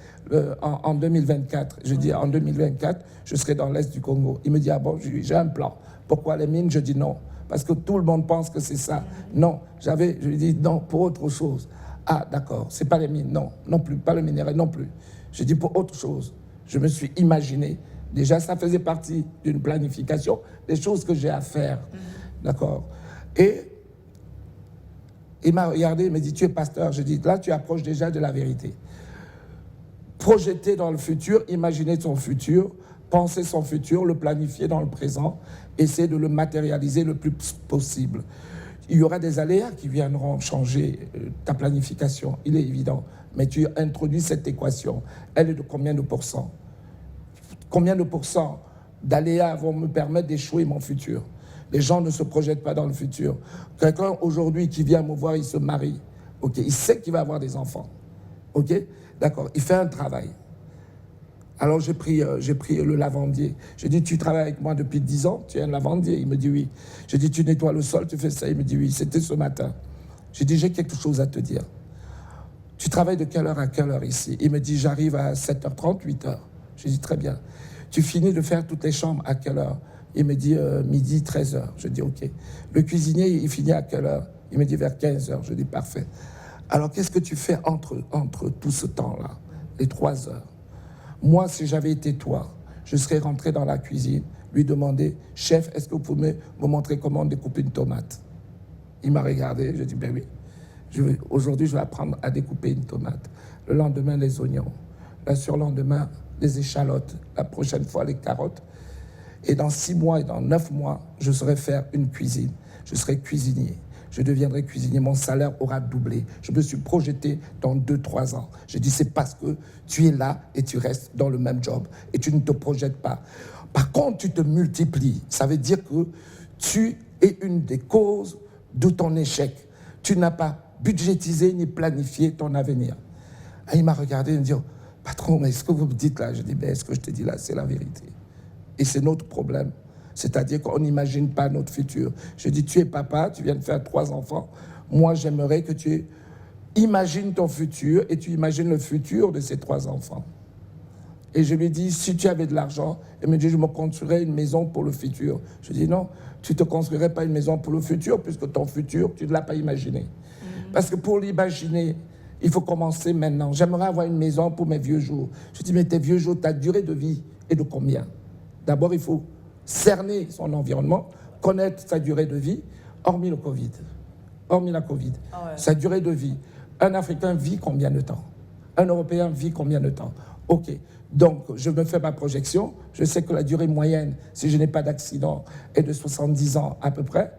en 2024 ? Je dis, en 2024, je serai dans l'Est du Congo. Il me dit, ah bon, j'ai un plan. Pourquoi les mines ? Je dis non. Parce que tout le monde pense que c'est ça. Non, je lui dis non, pour autre chose. Ah, d'accord, c'est pas les mines, non, non plus, pas le minerai, non plus. Je dis pour autre chose. Je me suis imaginé, déjà ça faisait partie d'une planification, des choses que j'ai à faire. D'accord ? Et il m'a regardé, il m'a dit, tu es pasteur. Je dis, là, tu approches déjà de la vérité. Projeter dans le futur, imaginer son futur, penser son futur, le planifier dans le présent, essayer de le matérialiser le plus possible. Il y aura des aléas qui viendront changer ta planification, il est évident. Mais tu introduis cette équation. Elle est de combien de pourcents ? Combien de pourcents d'aléas vont me permettre d'échouer mon futur ? Les gens ne se projettent pas dans le futur. Quelqu'un aujourd'hui qui vient me voir, il se marie. Okay, il sait qu'il va avoir des enfants. Ok, d'accord. Il fait un travail. Alors j'ai pris le lavandier. J'ai dit, tu travailles avec moi depuis 10 ans, tu es un lavandier. Il me dit oui. J'ai dit, tu nettoies le sol, tu fais ça. Il me dit oui, c'était ce matin. J'ai dit, j'ai quelque chose à te dire. Tu travailles de quelle heure à quelle heure ici ? Il me dit, j'arrive à 7h30, 8h. J'ai dit, très bien. Tu finis de faire toutes les chambres à quelle heure ? Il me dit, midi, 13h. Je dis, ok. Le cuisinier, il finit à quelle heure ? Il me dit, vers 15h. Je dis, parfait. Alors, qu'est-ce que tu fais entre tout ce temps-là, les 3 heures ? Moi, si j'avais été toi, je serais rentré dans la cuisine, lui demander, chef, est-ce que vous pouvez me montrer comment découper une tomate ? Il m'a regardé, je dis, ben oui. Aujourd'hui, je vais apprendre à découper une tomate. Le lendemain, les oignons. Le surlendemain, les échalotes. La prochaine fois, les carottes. Et dans 6 mois et dans 9 mois, je saurai faire une cuisine. Je serai cuisinier. Je deviendrai cuisinier. Mon salaire aura doublé. Je me suis projeté dans 2-3 ans. J'ai dit, c'est parce que tu es là et tu restes dans le même job. Et tu ne te projettes pas. Par contre, tu te multiplies. Ça veut dire que tu es une des causes de ton échec. Tu n'as pas budgétisé ni planifié ton avenir. Et il m'a regardé et me dit, oh, patron, mais ce que vous me dites là, je dis, ben, ce que je te dis là, c'est la vérité. Et c'est notre problème. C'est-à-dire qu'on n'imagine pas notre futur. Je dis, tu es papa, tu viens de faire 3 enfants. Moi, j'aimerais que tu imagines ton futur et tu imagines le futur de ces 3 enfants. Et je lui dis, si tu avais de l'argent, il me dit, je me construirais une maison pour le futur. Je dis, non, tu ne te construirais pas une maison pour le futur puisque ton futur, tu ne l'as pas imaginé. Parce que pour l'imaginer, il faut commencer maintenant. J'aimerais avoir une maison pour mes vieux jours. Je dis, mais tes vieux jours, ta durée de vie est de combien ? D'abord, il faut cerner son environnement, connaître sa durée de vie, hormis le Covid, hormis la Covid. Ah ouais. Sa durée de vie. Un Africain vit combien de temps ? Un Européen vit combien de temps ? Ok. Donc, je me fais ma projection. Je sais que la durée moyenne, si je n'ai pas d'accident, est de 70 ans à peu près,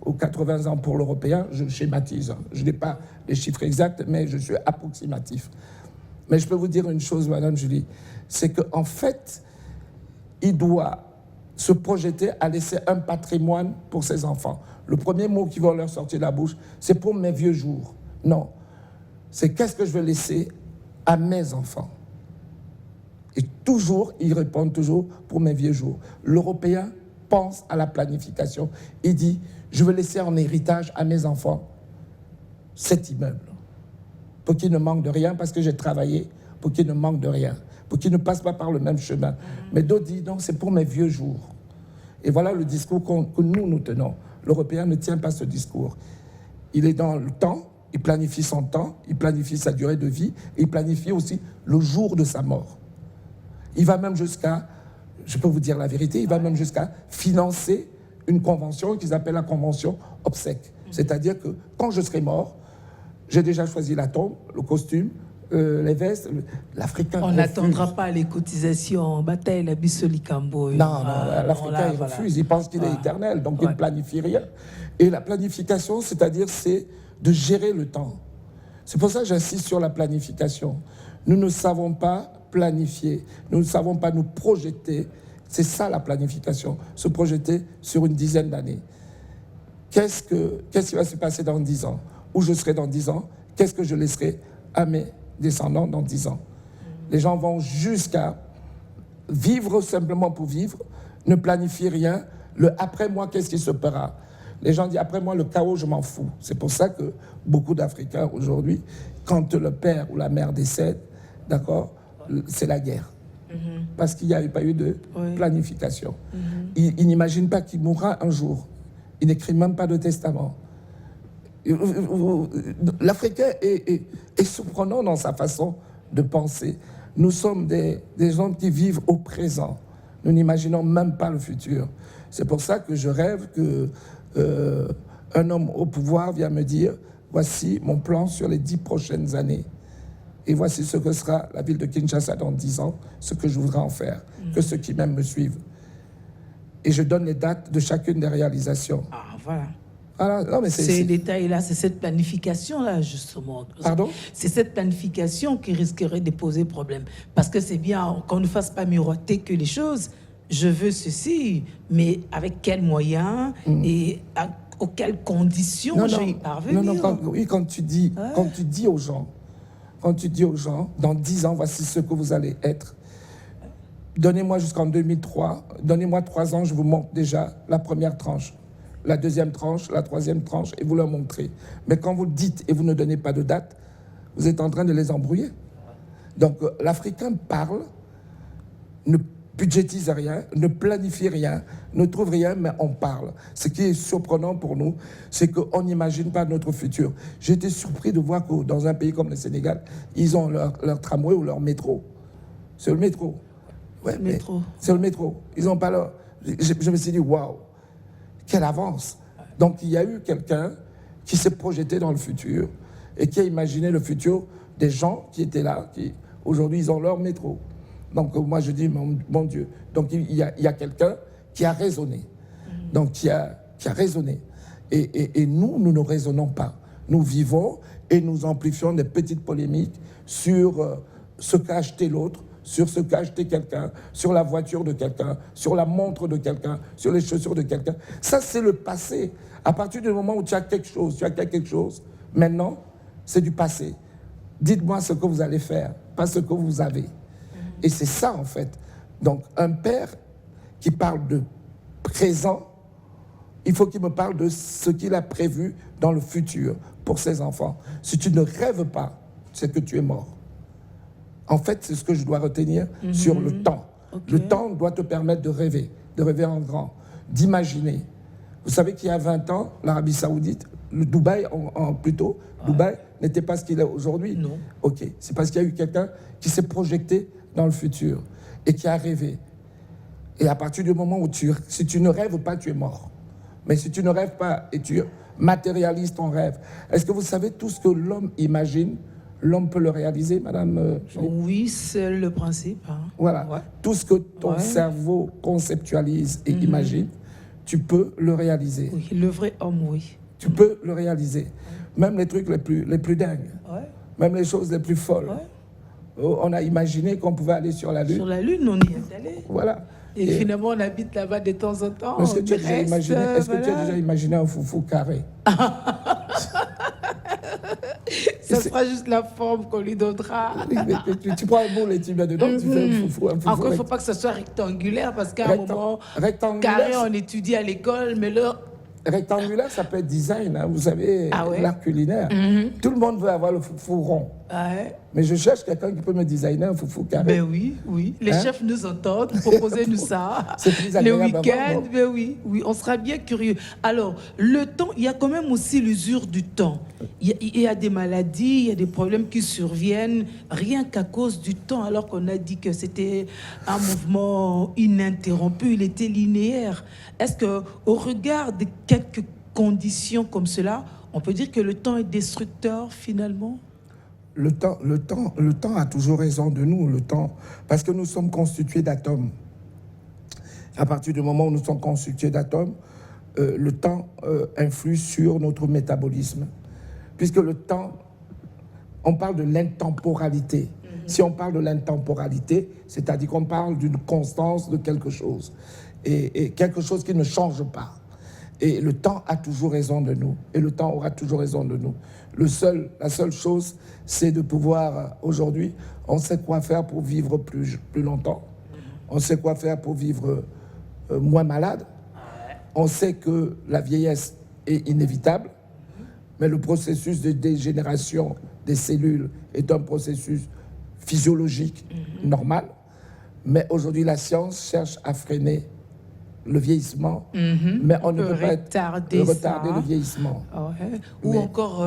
ou 80 ans pour l'Européen. Je schématise. Je n'ai pas les chiffres exacts, mais je suis approximatif. Mais je peux vous dire une chose, Madame Julie, c'est qu'en fait, il doit se projeter à laisser un patrimoine pour ses enfants. Le premier mot qui va leur sortir de la bouche, c'est pour mes vieux jours. Non. C'est qu'est-ce que je vais laisser à mes enfants. Et toujours, ils répondent toujours pour mes vieux jours. L'Européen pense à la planification. Il dit, je vais laisser en héritage à mes enfants cet immeuble. Pour qu'ils ne manquent de rien, parce que j'ai travaillé, pour qu'ils ne manquent de rien. Pour qu'ils ne passent pas par le même chemin. Mais d'autres disent, non, c'est pour mes vieux jours. Et voilà le discours que nous tenons. L'Européen ne tient pas ce discours. Il est dans le temps, il planifie son temps, il planifie sa durée de vie, et il planifie aussi le jour de sa mort. Il va même jusqu'à je peux vous dire la vérité, il va même jusqu'à financer une convention qu'ils appellent la convention obsèque. C'est-à-dire que quand je serai mort, j'ai déjà choisi la tombe, le costume, les vestes, l'Africain. On n'attendra pas les cotisations en bataille, la Bissoli-Cambo. Non, l'Africain, il refuse, il pense qu'il est éternel, donc il ne planifie rien. Et la planification, c'est-à-dire, c'est de gérer le temps. C'est pour ça que j'insiste sur la planification. Nous ne savons pas planifier, nous ne savons pas nous projeter. C'est ça la planification, se projeter sur une dizaine d'années. Qu'est-ce qui va se passer dans 10 ans? Où je serai dans 10 ans? Qu'est-ce que je laisserai à mes descendants dans 10 ans? Les gens vont jusqu'à vivre simplement pour vivre, ne planifient rien. Le après moi, qu'est-ce qui se fera? Les gens disent après moi, le chaos, je m'en fous. C'est pour ça que beaucoup d'Africains aujourd'hui, quand le père ou la mère décède, d'accord, c'est la guerre. Parce qu'il n'y a pas eu de planification. Il n'imagine pas qu'il mourra un jour. Il n'écrit même pas de testament. L'Africain est surprenant dans sa façon de penser. Nous sommes des gens qui vivent au présent. Nous n'imaginons même pas le futur. C'est pour ça que je rêve qu'un homme au pouvoir vient me dire « Voici mon plan sur les 10 prochaines années. Et voici ce que sera la ville de Kinshasa dans 10 ans, ce que je voudrais en faire, que ceux qui m'aiment me suivent. » Et je donne les dates de chacune des réalisations. Ah, voilà. Alors, non, mais ces détails-là, c'est cette planification-là, justement. Pardon? C'est cette planification qui risquerait de poser problème. Parce que c'est bien qu'on ne fasse pas miroiter que les choses. Je veux ceci, mais avec quels moyens et auxquelles conditions je vais y parvenir? Non, quand tu dis aux gens, dans 10 ans, voici ce que vous allez être. Donnez-moi jusqu'en 2003, donnez-moi 3 ans, je vous montre déjà la première tranche, la deuxième tranche, la troisième tranche, et vous leur montrez. Mais quand vous le dites et vous ne donnez pas de date, vous êtes en train de les embrouiller. Donc l'Africain parle, ne budgétise rien, ne planifie rien, ne trouve rien, mais on parle. Ce qui est surprenant pour nous, c'est qu'on n'imagine pas notre futur. J'ai été surpris de voir que dans un pays comme le Sénégal, ils ont leur tramway ou leur métro. C'est le métro. Ouais, c'est le métro. Ils n'ont pas leur... Je me suis dit, waouh, quelle avance. Donc il y a eu quelqu'un qui s'est projeté dans le futur et qui a imaginé le futur des gens qui étaient là, qui aujourd'hui ils ont leur métro. Donc moi je dis, mon Dieu, donc il y a quelqu'un qui a raisonné, donc qui a raisonné. Et nous ne raisonnons pas. Nous vivons et nous amplifions des petites polémiques sur ce qu'a acheté l'autre, sur ce qu'a acheté quelqu'un, sur la voiture de quelqu'un, sur la montre de quelqu'un, sur les chaussures de quelqu'un. Ça, c'est le passé. À partir du moment où tu as quelque chose, maintenant, c'est du passé. Dites-moi ce que vous allez faire, pas ce que vous avez. Et c'est ça, en fait. Donc, un père qui parle de présent, il faut qu'il me parle de ce qu'il a prévu dans le futur pour ses enfants. Si tu ne rêves pas, c'est que tu es mort. En fait, c'est ce que je dois retenir sur le temps. Okay. Le temps doit te permettre de rêver en grand, d'imaginer. Vous savez qu'il y a 20 ans, l'Arabie Saoudite, le Dubaï, Dubaï n'était pas ce qu'il est aujourd'hui. Non. Ok, c'est parce qu'il y a eu quelqu'un qui s'est projeté dans le futur et qui a rêvé. Et à partir du moment où si tu ne rêves pas, tu es mort. Mais si tu ne rêves pas et tu matérialises ton rêve, est-ce que vous savez tout ce que l'homme imagine? L'homme peut le réaliser, madame? Oui, c'est le principe. Hein. Voilà. Ouais. Tout ce que ton cerveau conceptualise et imagine, tu peux le réaliser. Oui, le vrai homme, oui. Tu peux le réaliser. Même les trucs les plus dingues. Ouais. Même les choses les plus folles. Ouais. On a imaginé qu'on pouvait aller sur la Lune. Sur la Lune, on y est allé. Voilà. Et finalement, on habite là-bas de temps en temps. Est-ce que tu as déjà imaginé un foufou carré? Ça sera juste la forme qu'on lui donnera. Tu prends un boule et tu mets dedans, tu fais un foufou. Encore, il ne faut pas que ce soit rectangulaire, parce qu'à un moment, carré, on étudie à l'école, mais là, Rectangulaire, ça peut être design, hein. Vous savez, Ah ouais? l'art culinaire. Tout le monde veut avoir le foufou rond. Ouais. Mais je cherche quelqu'un qui peut me designer un foufou carré. Ben oui, oui. Les Hein? chefs nous entendent, proposez-nous ça. C'est plus Le agréable à week-end, voir, non? ben oui, oui, on sera bien curieux. Alors, le temps, il y a quand même aussi l'usure du temps. Il y a des maladies, il y a des problèmes qui surviennent rien qu'à cause du temps, alors qu'on a dit que c'était un mouvement ininterrompu, il était linéaire. Est-ce que, au regard de quelques conditions comme cela, on peut dire que le temps est destructeur finalement? Le temps a toujours raison de nous, le temps, parce que nous sommes constitués d'atomes. À partir du moment où nous sommes constitués d'atomes, le temps influe sur notre métabolisme. Puisque le temps, on parle de l'intemporalité. Si on parle de l'intemporalité, c'est-à-dire qu'on parle d'une constance de quelque chose, et quelque chose qui ne change pas. Et le temps a toujours raison de nous, et le temps aura toujours raison de nous. La seule chose, c'est de pouvoir, aujourd'hui, on sait quoi faire pour vivre plus longtemps, on sait quoi faire pour vivre moins malade, on sait que la vieillesse est inévitable, mais le processus de dégénération des cellules est un processus physiologique normal, mais aujourd'hui la science cherche à freiner le vieillissement, mais on ne peut pas retarder le vieillissement. Ouais. Ou encore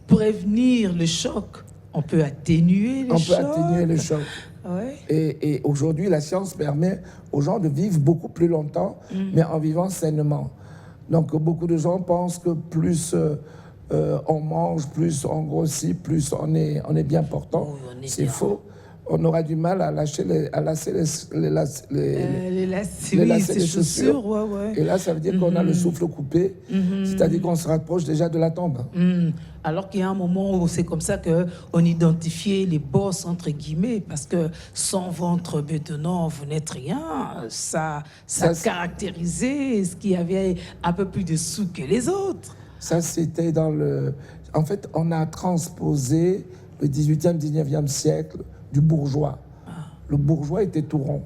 prévenir le choc. On peut atténuer le choc. On peut atténuer le choc. Ouais. Et aujourd'hui, la science permet aux gens de vivre beaucoup plus longtemps, mais en vivant sainement. Donc beaucoup de gens pensent que plus on mange, plus on grossit, plus on est bien portant. Oui, c'est bien. Faux. On aura du mal à lasser les lacets des chaussures. Ouais. Et là, ça veut dire qu'on a le souffle coupé, c'est-à-dire qu'on se rapproche déjà de la tombe. Alors qu'il y a un moment où c'est comme ça qu'on identifiait les boss, entre guillemets, parce que sans ventre bedonnant, vous n'êtes rien. Ça caractérisait ce qui avait un peu plus de sous que les autres. Ça, c'était dans le... En fait, on a transposé le 18e, 19e siècle du bourgeois. Le bourgeois était tout rond.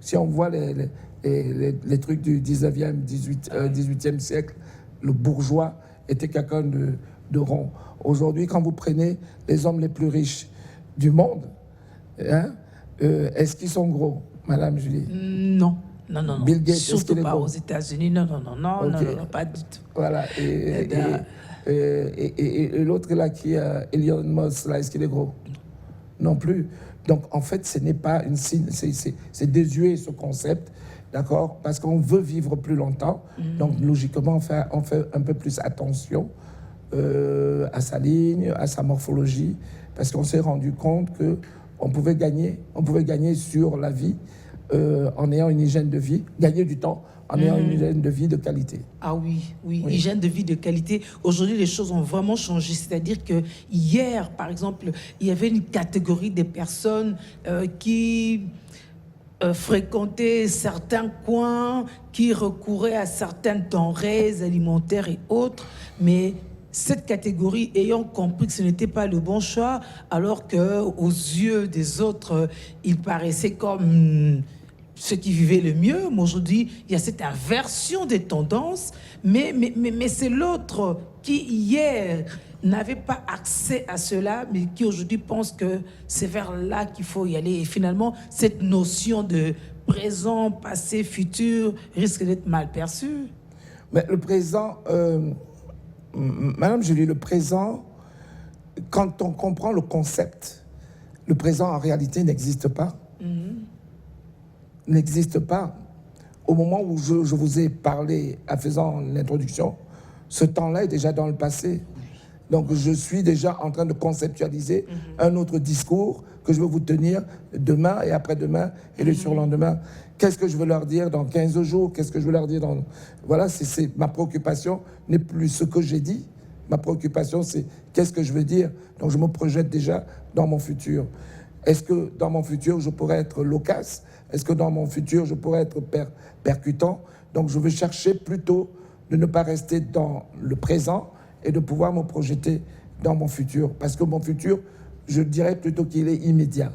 Si on voit les trucs du 19e, 18e siècle, le bourgeois était quelqu'un de rond. Aujourd'hui, quand vous prenez les hommes les plus riches du monde, hein, est-ce qu'ils sont gros, Madame Julie? Non. Bill Gates, surtout pas gros? aux États-Unis. Non, pas du tout. Voilà. Et l'autre là qui est Elon Musk, là, est-ce qu'il est gros? Non plus. Donc en fait, ce n'est pas une signe, c'est désuet ce concept, d'accord? Parce qu'on veut vivre plus longtemps. Donc logiquement, on fait un peu plus attention à sa ligne, à sa morphologie, parce qu'on s'est rendu compte que on pouvait gagner sur la vie en ayant une hygiène de vie, gagner du temps en ayant une hygiène de vie de qualité. Ah oui, hygiène de vie de qualité. Aujourd'hui, les choses ont vraiment changé. C'est-à-dire que hier, par exemple, il y avait une catégorie de personnes qui fréquentaient certains coins, qui recouraient à certaines denrées alimentaires et autres, mais cette catégorie ayant compris que ce n'était pas le bon choix, alors qu'aux yeux des autres, il paraissait comme ceux qui vivaient le mieux. Mais aujourd'hui, il y a cette inversion des tendances, mais c'est l'autre qui, hier, n'avait pas accès à cela, mais qui aujourd'hui pense que c'est vers là qu'il faut y aller. Et finalement, cette notion de présent, passé, futur risque d'être mal perçue. Mais le présent, Madame Julie, le présent, quand on comprend le concept, le présent en réalité n'existe pas. N'existe pas. Au moment où je vous ai parlé en faisant l'introduction, ce temps-là est déjà dans le passé. Donc je suis déjà en train de conceptualiser un autre discours que je vais vous tenir demain et après-demain et le surlendemain. Qu'est-ce que je veux leur dire dans 15 jours? Qu'est-ce que je veux leur dire dans... Voilà, ma préoccupation n'est plus ce que j'ai dit. Ma préoccupation, c'est qu'est-ce que je veux dire. Donc je me projette déjà dans mon futur. Est-ce que dans mon futur, je pourrais être loquace? Est-ce que dans mon futur, je pourrais être percutant? Donc je veux chercher plutôt de ne pas rester dans le présent et de pouvoir me projeter dans mon futur. Parce que mon futur, je dirais plutôt qu'il est immédiat.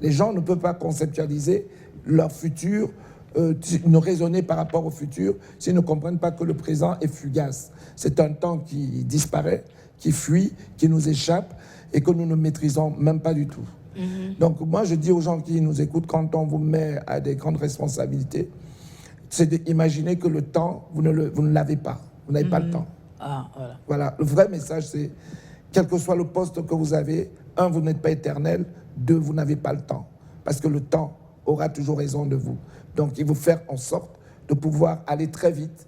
Les gens ne peuvent pas conceptualiser leur futur ne raisonner par rapport au futur s'ils ne comprennent pas que le présent est fugace. C'est un temps qui disparaît, qui fuit, qui nous échappe et que nous ne maîtrisons même pas du tout. Donc moi, je dis aux gens qui nous écoutent, quand on vous met à des grandes responsabilités, c'est d'imaginer que le temps, vous ne l'avez pas. Vous n'avez pas le temps. Ah, voilà. Voilà, le vrai message, c'est, quel que soit le poste que vous avez, un, vous n'êtes pas éternel, deux, vous n'avez pas le temps. Parce que le temps aura toujours raison de vous. Donc, il faut faire en sorte de pouvoir aller très vite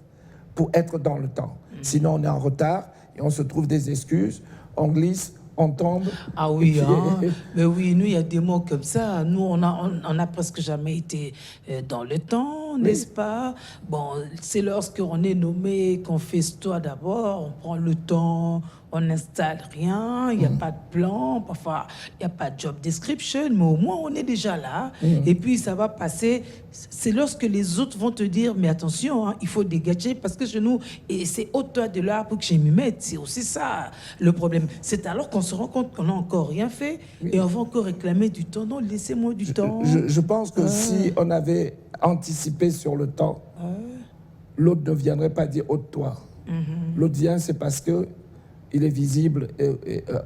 pour être dans le temps. Sinon, on est en retard et on se trouve des excuses, on glisse, on tombe. Ah oui, et puis- mais oui, nous, il y a des mots comme ça. Nous, on a presque jamais été dans le temps, n'est-ce pas? Bon, c'est lorsqu'on est nommé qu'on fait toi d'abord, on prend le temps, on n'installe rien, il n'y a pas de plan, parfois il n'y a pas de job description, mais au moins on est déjà là. Et puis ça va passer. C'est lorsque les autres vont te dire, mais attention, hein, il faut dégager parce que chez nous, et c'est au toi de là pour que je m'y mette. C'est aussi ça le problème. C'est alors qu'on se rend compte qu'on n'a encore rien fait et on va encore réclamer du temps. Non, laissez-moi du temps. Je pense que si on avait anticipé sur le temps, l'autre ne viendrait pas dire « ôte-toi ». L'autre vient, c'est parce que il est visible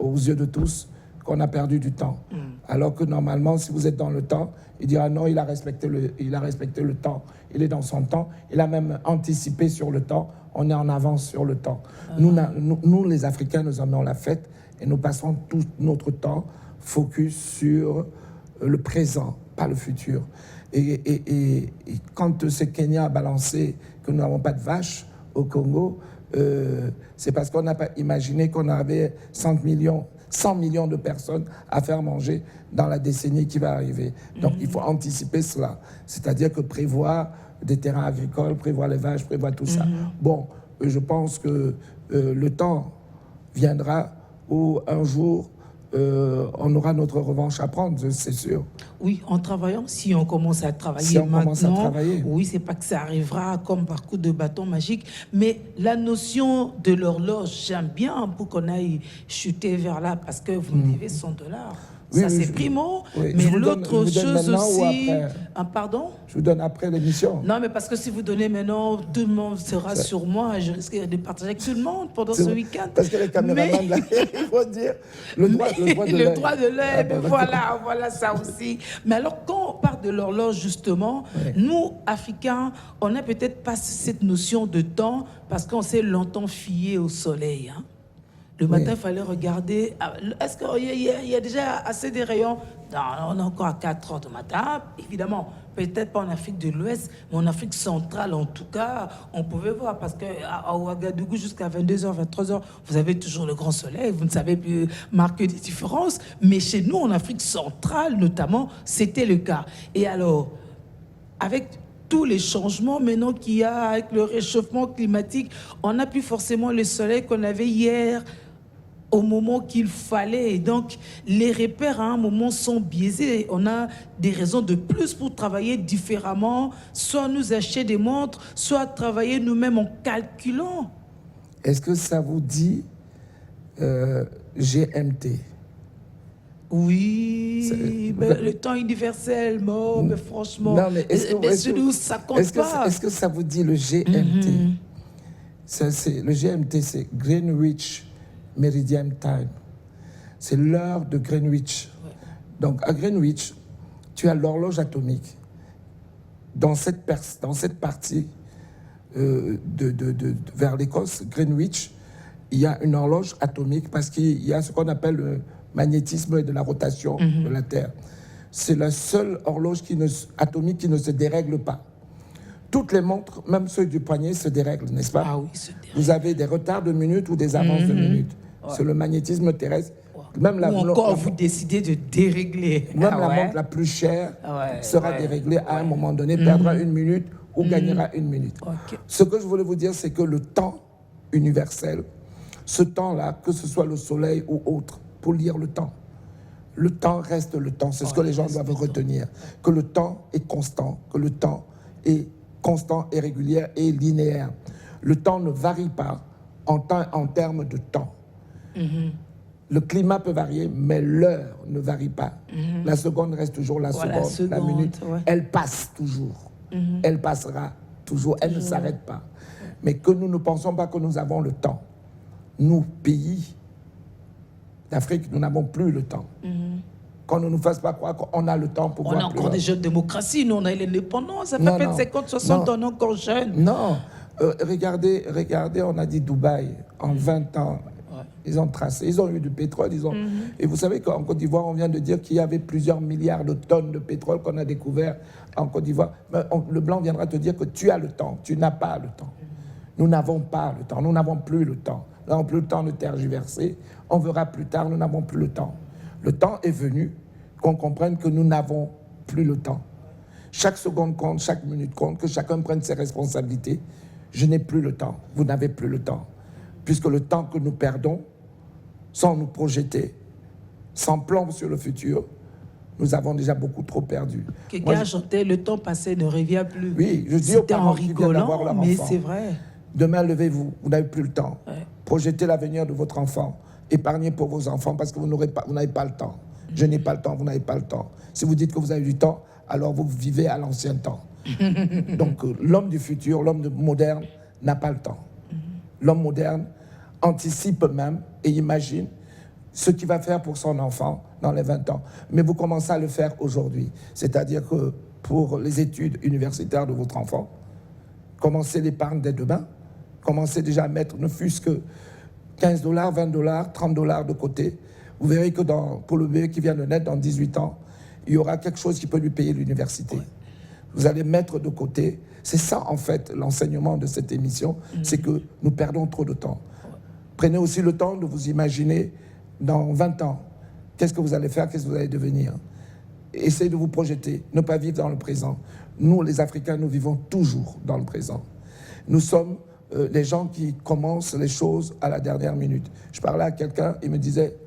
aux yeux de tous qu'on a perdu du temps. Alors que normalement, si vous êtes dans le temps, il dira non, il a respecté le temps. Il est dans son temps. Il a même anticipé sur le temps. On est en avance sur le temps. Nous, les Africains, nous aimons la fête et nous passons tout notre temps focus sur le présent, pas le futur. Et quand ce Kenya a balancé que nous n'avons pas de vaches au Congo, c'est parce qu'on n'a pas imaginé qu'on avait 100 millions de personnes à faire manger dans la décennie qui va arriver. Donc il faut anticiper cela, c'est-à-dire que prévoir des terrains agricoles, prévoir les vaches, prévoir tout ça. Bon, je pense que le temps viendra où un jour on aura notre revanche à prendre, c'est sûr. Oui, en travaillant, si on commence à travailler Si on maintenant, commence à travailler. oui, c'est pas que ça arrivera comme par coup de bâton magique, mais la notion de l'horloge, j'aime bien pour qu'on aille chuter vers là, parce que vous me devez $100. Oui, Ça, oui, c'est je- primo, oui. mais Je vous donne l'autre chose maintenant ou aussi... après Ah, pardon? Je vous donne après l'émission. Non, mais parce que si vous donnez maintenant, tout le monde sera sur moi et je risque de partager avec tout le monde pendant ce week-end. Parce que les caméramans, là, il faut dire le droit de l'œil. Le droit de l'œil, Ah, mais bah, voilà ça aussi. Mais alors, quand on parle de l'horloge, justement, nous, Africains, on n'a peut-être pas cette notion de temps parce qu'on s'est longtemps fié au soleil. Hein. Le matin, il fallait regarder. Est-ce qu'il y a déjà assez de rayons? Non, on est encore à 4 heures du matin. Évidemment, peut-être pas en Afrique de l'Ouest, mais en Afrique centrale, en tout cas, on pouvait voir. Parce qu'à Ouagadougou, jusqu'à 22h, 23h, vous avez toujours le grand soleil. Vous ne savez plus marquer des différences. Mais chez nous, en Afrique centrale, notamment, c'était le cas. Et alors, avec tous les changements maintenant qu'il y a, avec le réchauffement climatique, on n'a plus forcément le soleil qu'on avait hier, au moment qu'il fallait. Et donc, les repères, à un moment, sont biaisés. On a des raisons de plus pour travailler différemment, soit nous acheter des montres, soit travailler nous-mêmes en calculant. Est-ce que ça vous dit GMT? Oui, mais le temps universel, mais franchement, Non, mais chez nous, ça compte pas. Est-ce que ça vous dit le GMT? Le GMT, c'est Greenwich Meridian Time. C'est l'heure de Greenwich. Donc, à Greenwich, tu as l'horloge atomique. Dans cette partie vers l'Écosse, Greenwich, il y a une horloge atomique parce qu'il y a ce qu'on appelle le magnétisme et de la rotation de la Terre. C'est la seule horloge atomique qui ne se dérègle pas. Toutes les montres, même ceux du poignet, se dérèglent, n'est-ce pas? Ah oui, se dérègle. Vous avez des retards de minutes ou des avances de minutes. C'est le magnétisme terrestre. Même Ou encore, vous décidez de dérégler. la montre la plus chère sera déréglée à un moment donné, perdra une minute ou gagnera une minute. Ok. Ce que je voulais vous dire, c'est que le temps universel, ce temps-là, que ce soit le soleil ou autre, pour lire le temps reste le temps. C'est ce que les gens doivent retenir. Que le temps est constant, que le temps est constant et régulier et linéaire. Le temps ne varie pas en termes de temps. Le climat peut varier, mais l'heure ne varie pas. La seconde reste toujours la seconde, la minute. Elle passe toujours. Elle passera toujours, elle ne s'arrête pas. Mais que nous ne pensons pas que nous avons le temps. Nous, pays d'Afrique, nous n'avons plus le temps. Qu'on ne nous fasse pas croire qu'on a le temps pour voir. On a encore des jeunes démocraties, nous on a l'indépendance, ça fait Non, peut-être non. 50, 60 ans, on est encore jeunes. Non, regardez, on a dit Dubaï, en 20 ans, ils ont tracé, ils ont eu du pétrole, et vous savez qu'en Côte d'Ivoire, on vient de dire qu'il y avait plusieurs milliards de tonnes de pétrole qu'on a découvert en Côte d'Ivoire. Le blanc viendra te dire que tu as le temps, tu n'as pas le temps. Nous n'avons pas le temps, nous n'avons plus le temps. Nous n'avons plus le temps de tergiverser, on verra plus tard, nous n'avons plus le temps. Le temps est venu qu'on comprenne que nous n'avons plus le temps. Chaque seconde compte, chaque minute compte, que chacun prenne ses responsabilités. Je n'ai plus le temps, vous n'avez plus le temps. Puisque le temps que nous perdons, sans nous projeter, sans plan sur le futur, nous avons déjà beaucoup trop perdu. Quelqu'un chantait « Le temps passé ne revient plus ». Oui, je dis aux parents qui viennent d'avoir leur enfant. Mais c'est vrai. Demain, levez-vous, vous n'avez plus le temps. Ouais. Projetez l'avenir de votre enfant. Épargnez pour vos enfants parce que vous n'avez pas le temps. Je n'ai pas le temps, vous n'avez pas le temps. Si vous dites que vous avez du temps, alors vous vivez à l'ancien temps. Donc l'homme du futur, l'homme moderne n'a pas le temps. L'homme moderne anticipe même et imagine ce qu'il va faire pour son enfant dans les 20 ans. Mais vous commencez à le faire aujourd'hui. C'est-à-dire que pour les études universitaires de votre enfant, commencez l'épargne dès demain. Commencez déjà à mettre ne fût-ce que $15, $20, $30 de côté. Vous verrez que pour le bébé qui vient de naître dans 18 ans, il y aura quelque chose qui peut lui payer l'université. Ouais. Vous allez mettre de côté. C'est ça, en fait, l'enseignement de cette émission. C'est que nous perdons trop de temps. Prenez aussi le temps de vous imaginer dans 20 ans. Qu'est-ce que vous allez faire? Qu'est-ce que vous allez devenir? Essayez de vous projeter. Ne pas vivre dans le présent. Nous, les Africains, nous vivons toujours dans le présent. Nous sommes les gens qui commencent les choses à la dernière minute. Je parlais à quelqu'un, il me disait,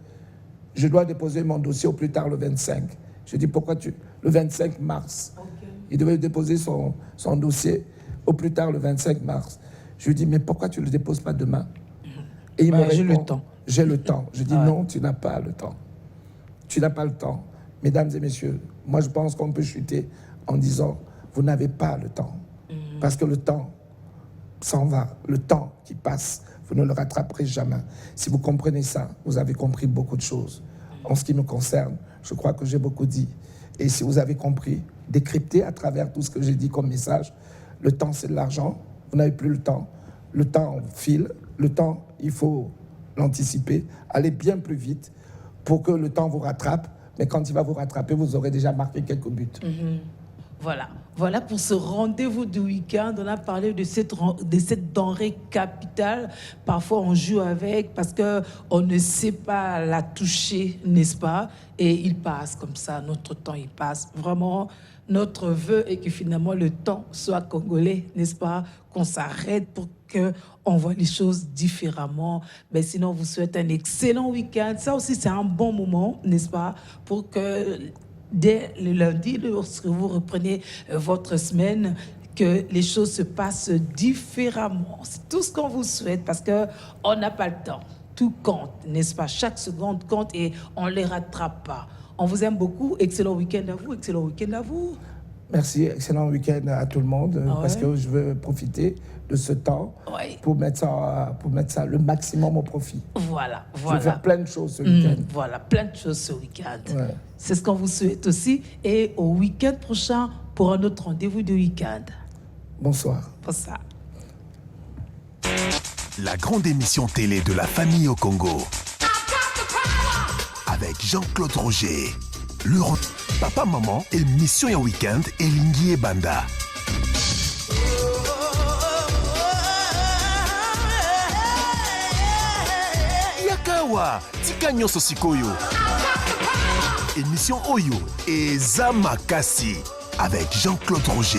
je dois déposer mon dossier au plus tard le 25. Je dis, pourquoi le 25 mars. Okay. Il devait déposer son dossier au plus tard le 25 mars. Je lui dis, mais pourquoi tu ne le déposes pas demain? Et il me répond, j'ai le temps. J'ai le temps. Je dis, non, tu n'as pas le temps. Tu n'as pas le temps. Mesdames et messieurs, moi je pense qu'on peut chuter en disant, vous n'avez pas le temps. Parce que le temps s'en va. Le temps qui passe, vous ne le rattraperez jamais. Si vous comprenez ça, vous avez compris beaucoup de choses. En ce qui me concerne, je crois que j'ai beaucoup dit. Et si vous avez compris, décryptez à travers tout ce que j'ai dit comme message. Le temps, c'est de l'argent. Vous n'avez plus le temps. Le temps file. Le temps, il faut l'anticiper. Allez bien plus vite pour que le temps vous rattrape. Mais quand il va vous rattraper, vous aurez déjà marqué quelques buts. Voilà pour ce rendez-vous du week-end. On a parlé de cette denrée capitale. Parfois, on joue avec parce qu'on ne sait pas la toucher, n'est-ce pas? Et il passe comme ça, notre temps, il passe. Vraiment, notre vœu est que finalement, le temps soit congolais, n'est-ce pas? Qu'on s'arrête pour qu'on voit les choses différemment. Mais sinon, on vous souhaite un excellent week-end. Ça aussi, c'est un bon moment, n'est-ce pas? Pour que dès le lundi, lorsque vous reprenez votre semaine, que les choses se passent différemment. C'est tout ce qu'on vous souhaite parce qu'on n'a pas le temps. Tout compte, n'est-ce pas? Chaque seconde compte et on ne les rattrape pas. On vous aime beaucoup. Excellent week-end à vous. Excellent week-end à vous. Merci. Excellent week-end à tout le monde parce que je veux profiter de ce temps pour mettre ça le maximum au profit. Voilà. Je vais faire plein de choses ce week-end. Voilà, plein de choses ce week-end. Ouais. C'est ce qu'on vous souhaite aussi. Et au week-end prochain pour un autre rendez-vous de week-end. Bonsoir. Bonsoir. La grande émission télé de la famille au Congo. Avec Jean-Claude Roger. Papa, maman, émission et week-end et Linguier Banda. Yakawa, tika nyonso sikoyo. Émission Oyo et Zamakasi avec Jean-Claude Roger.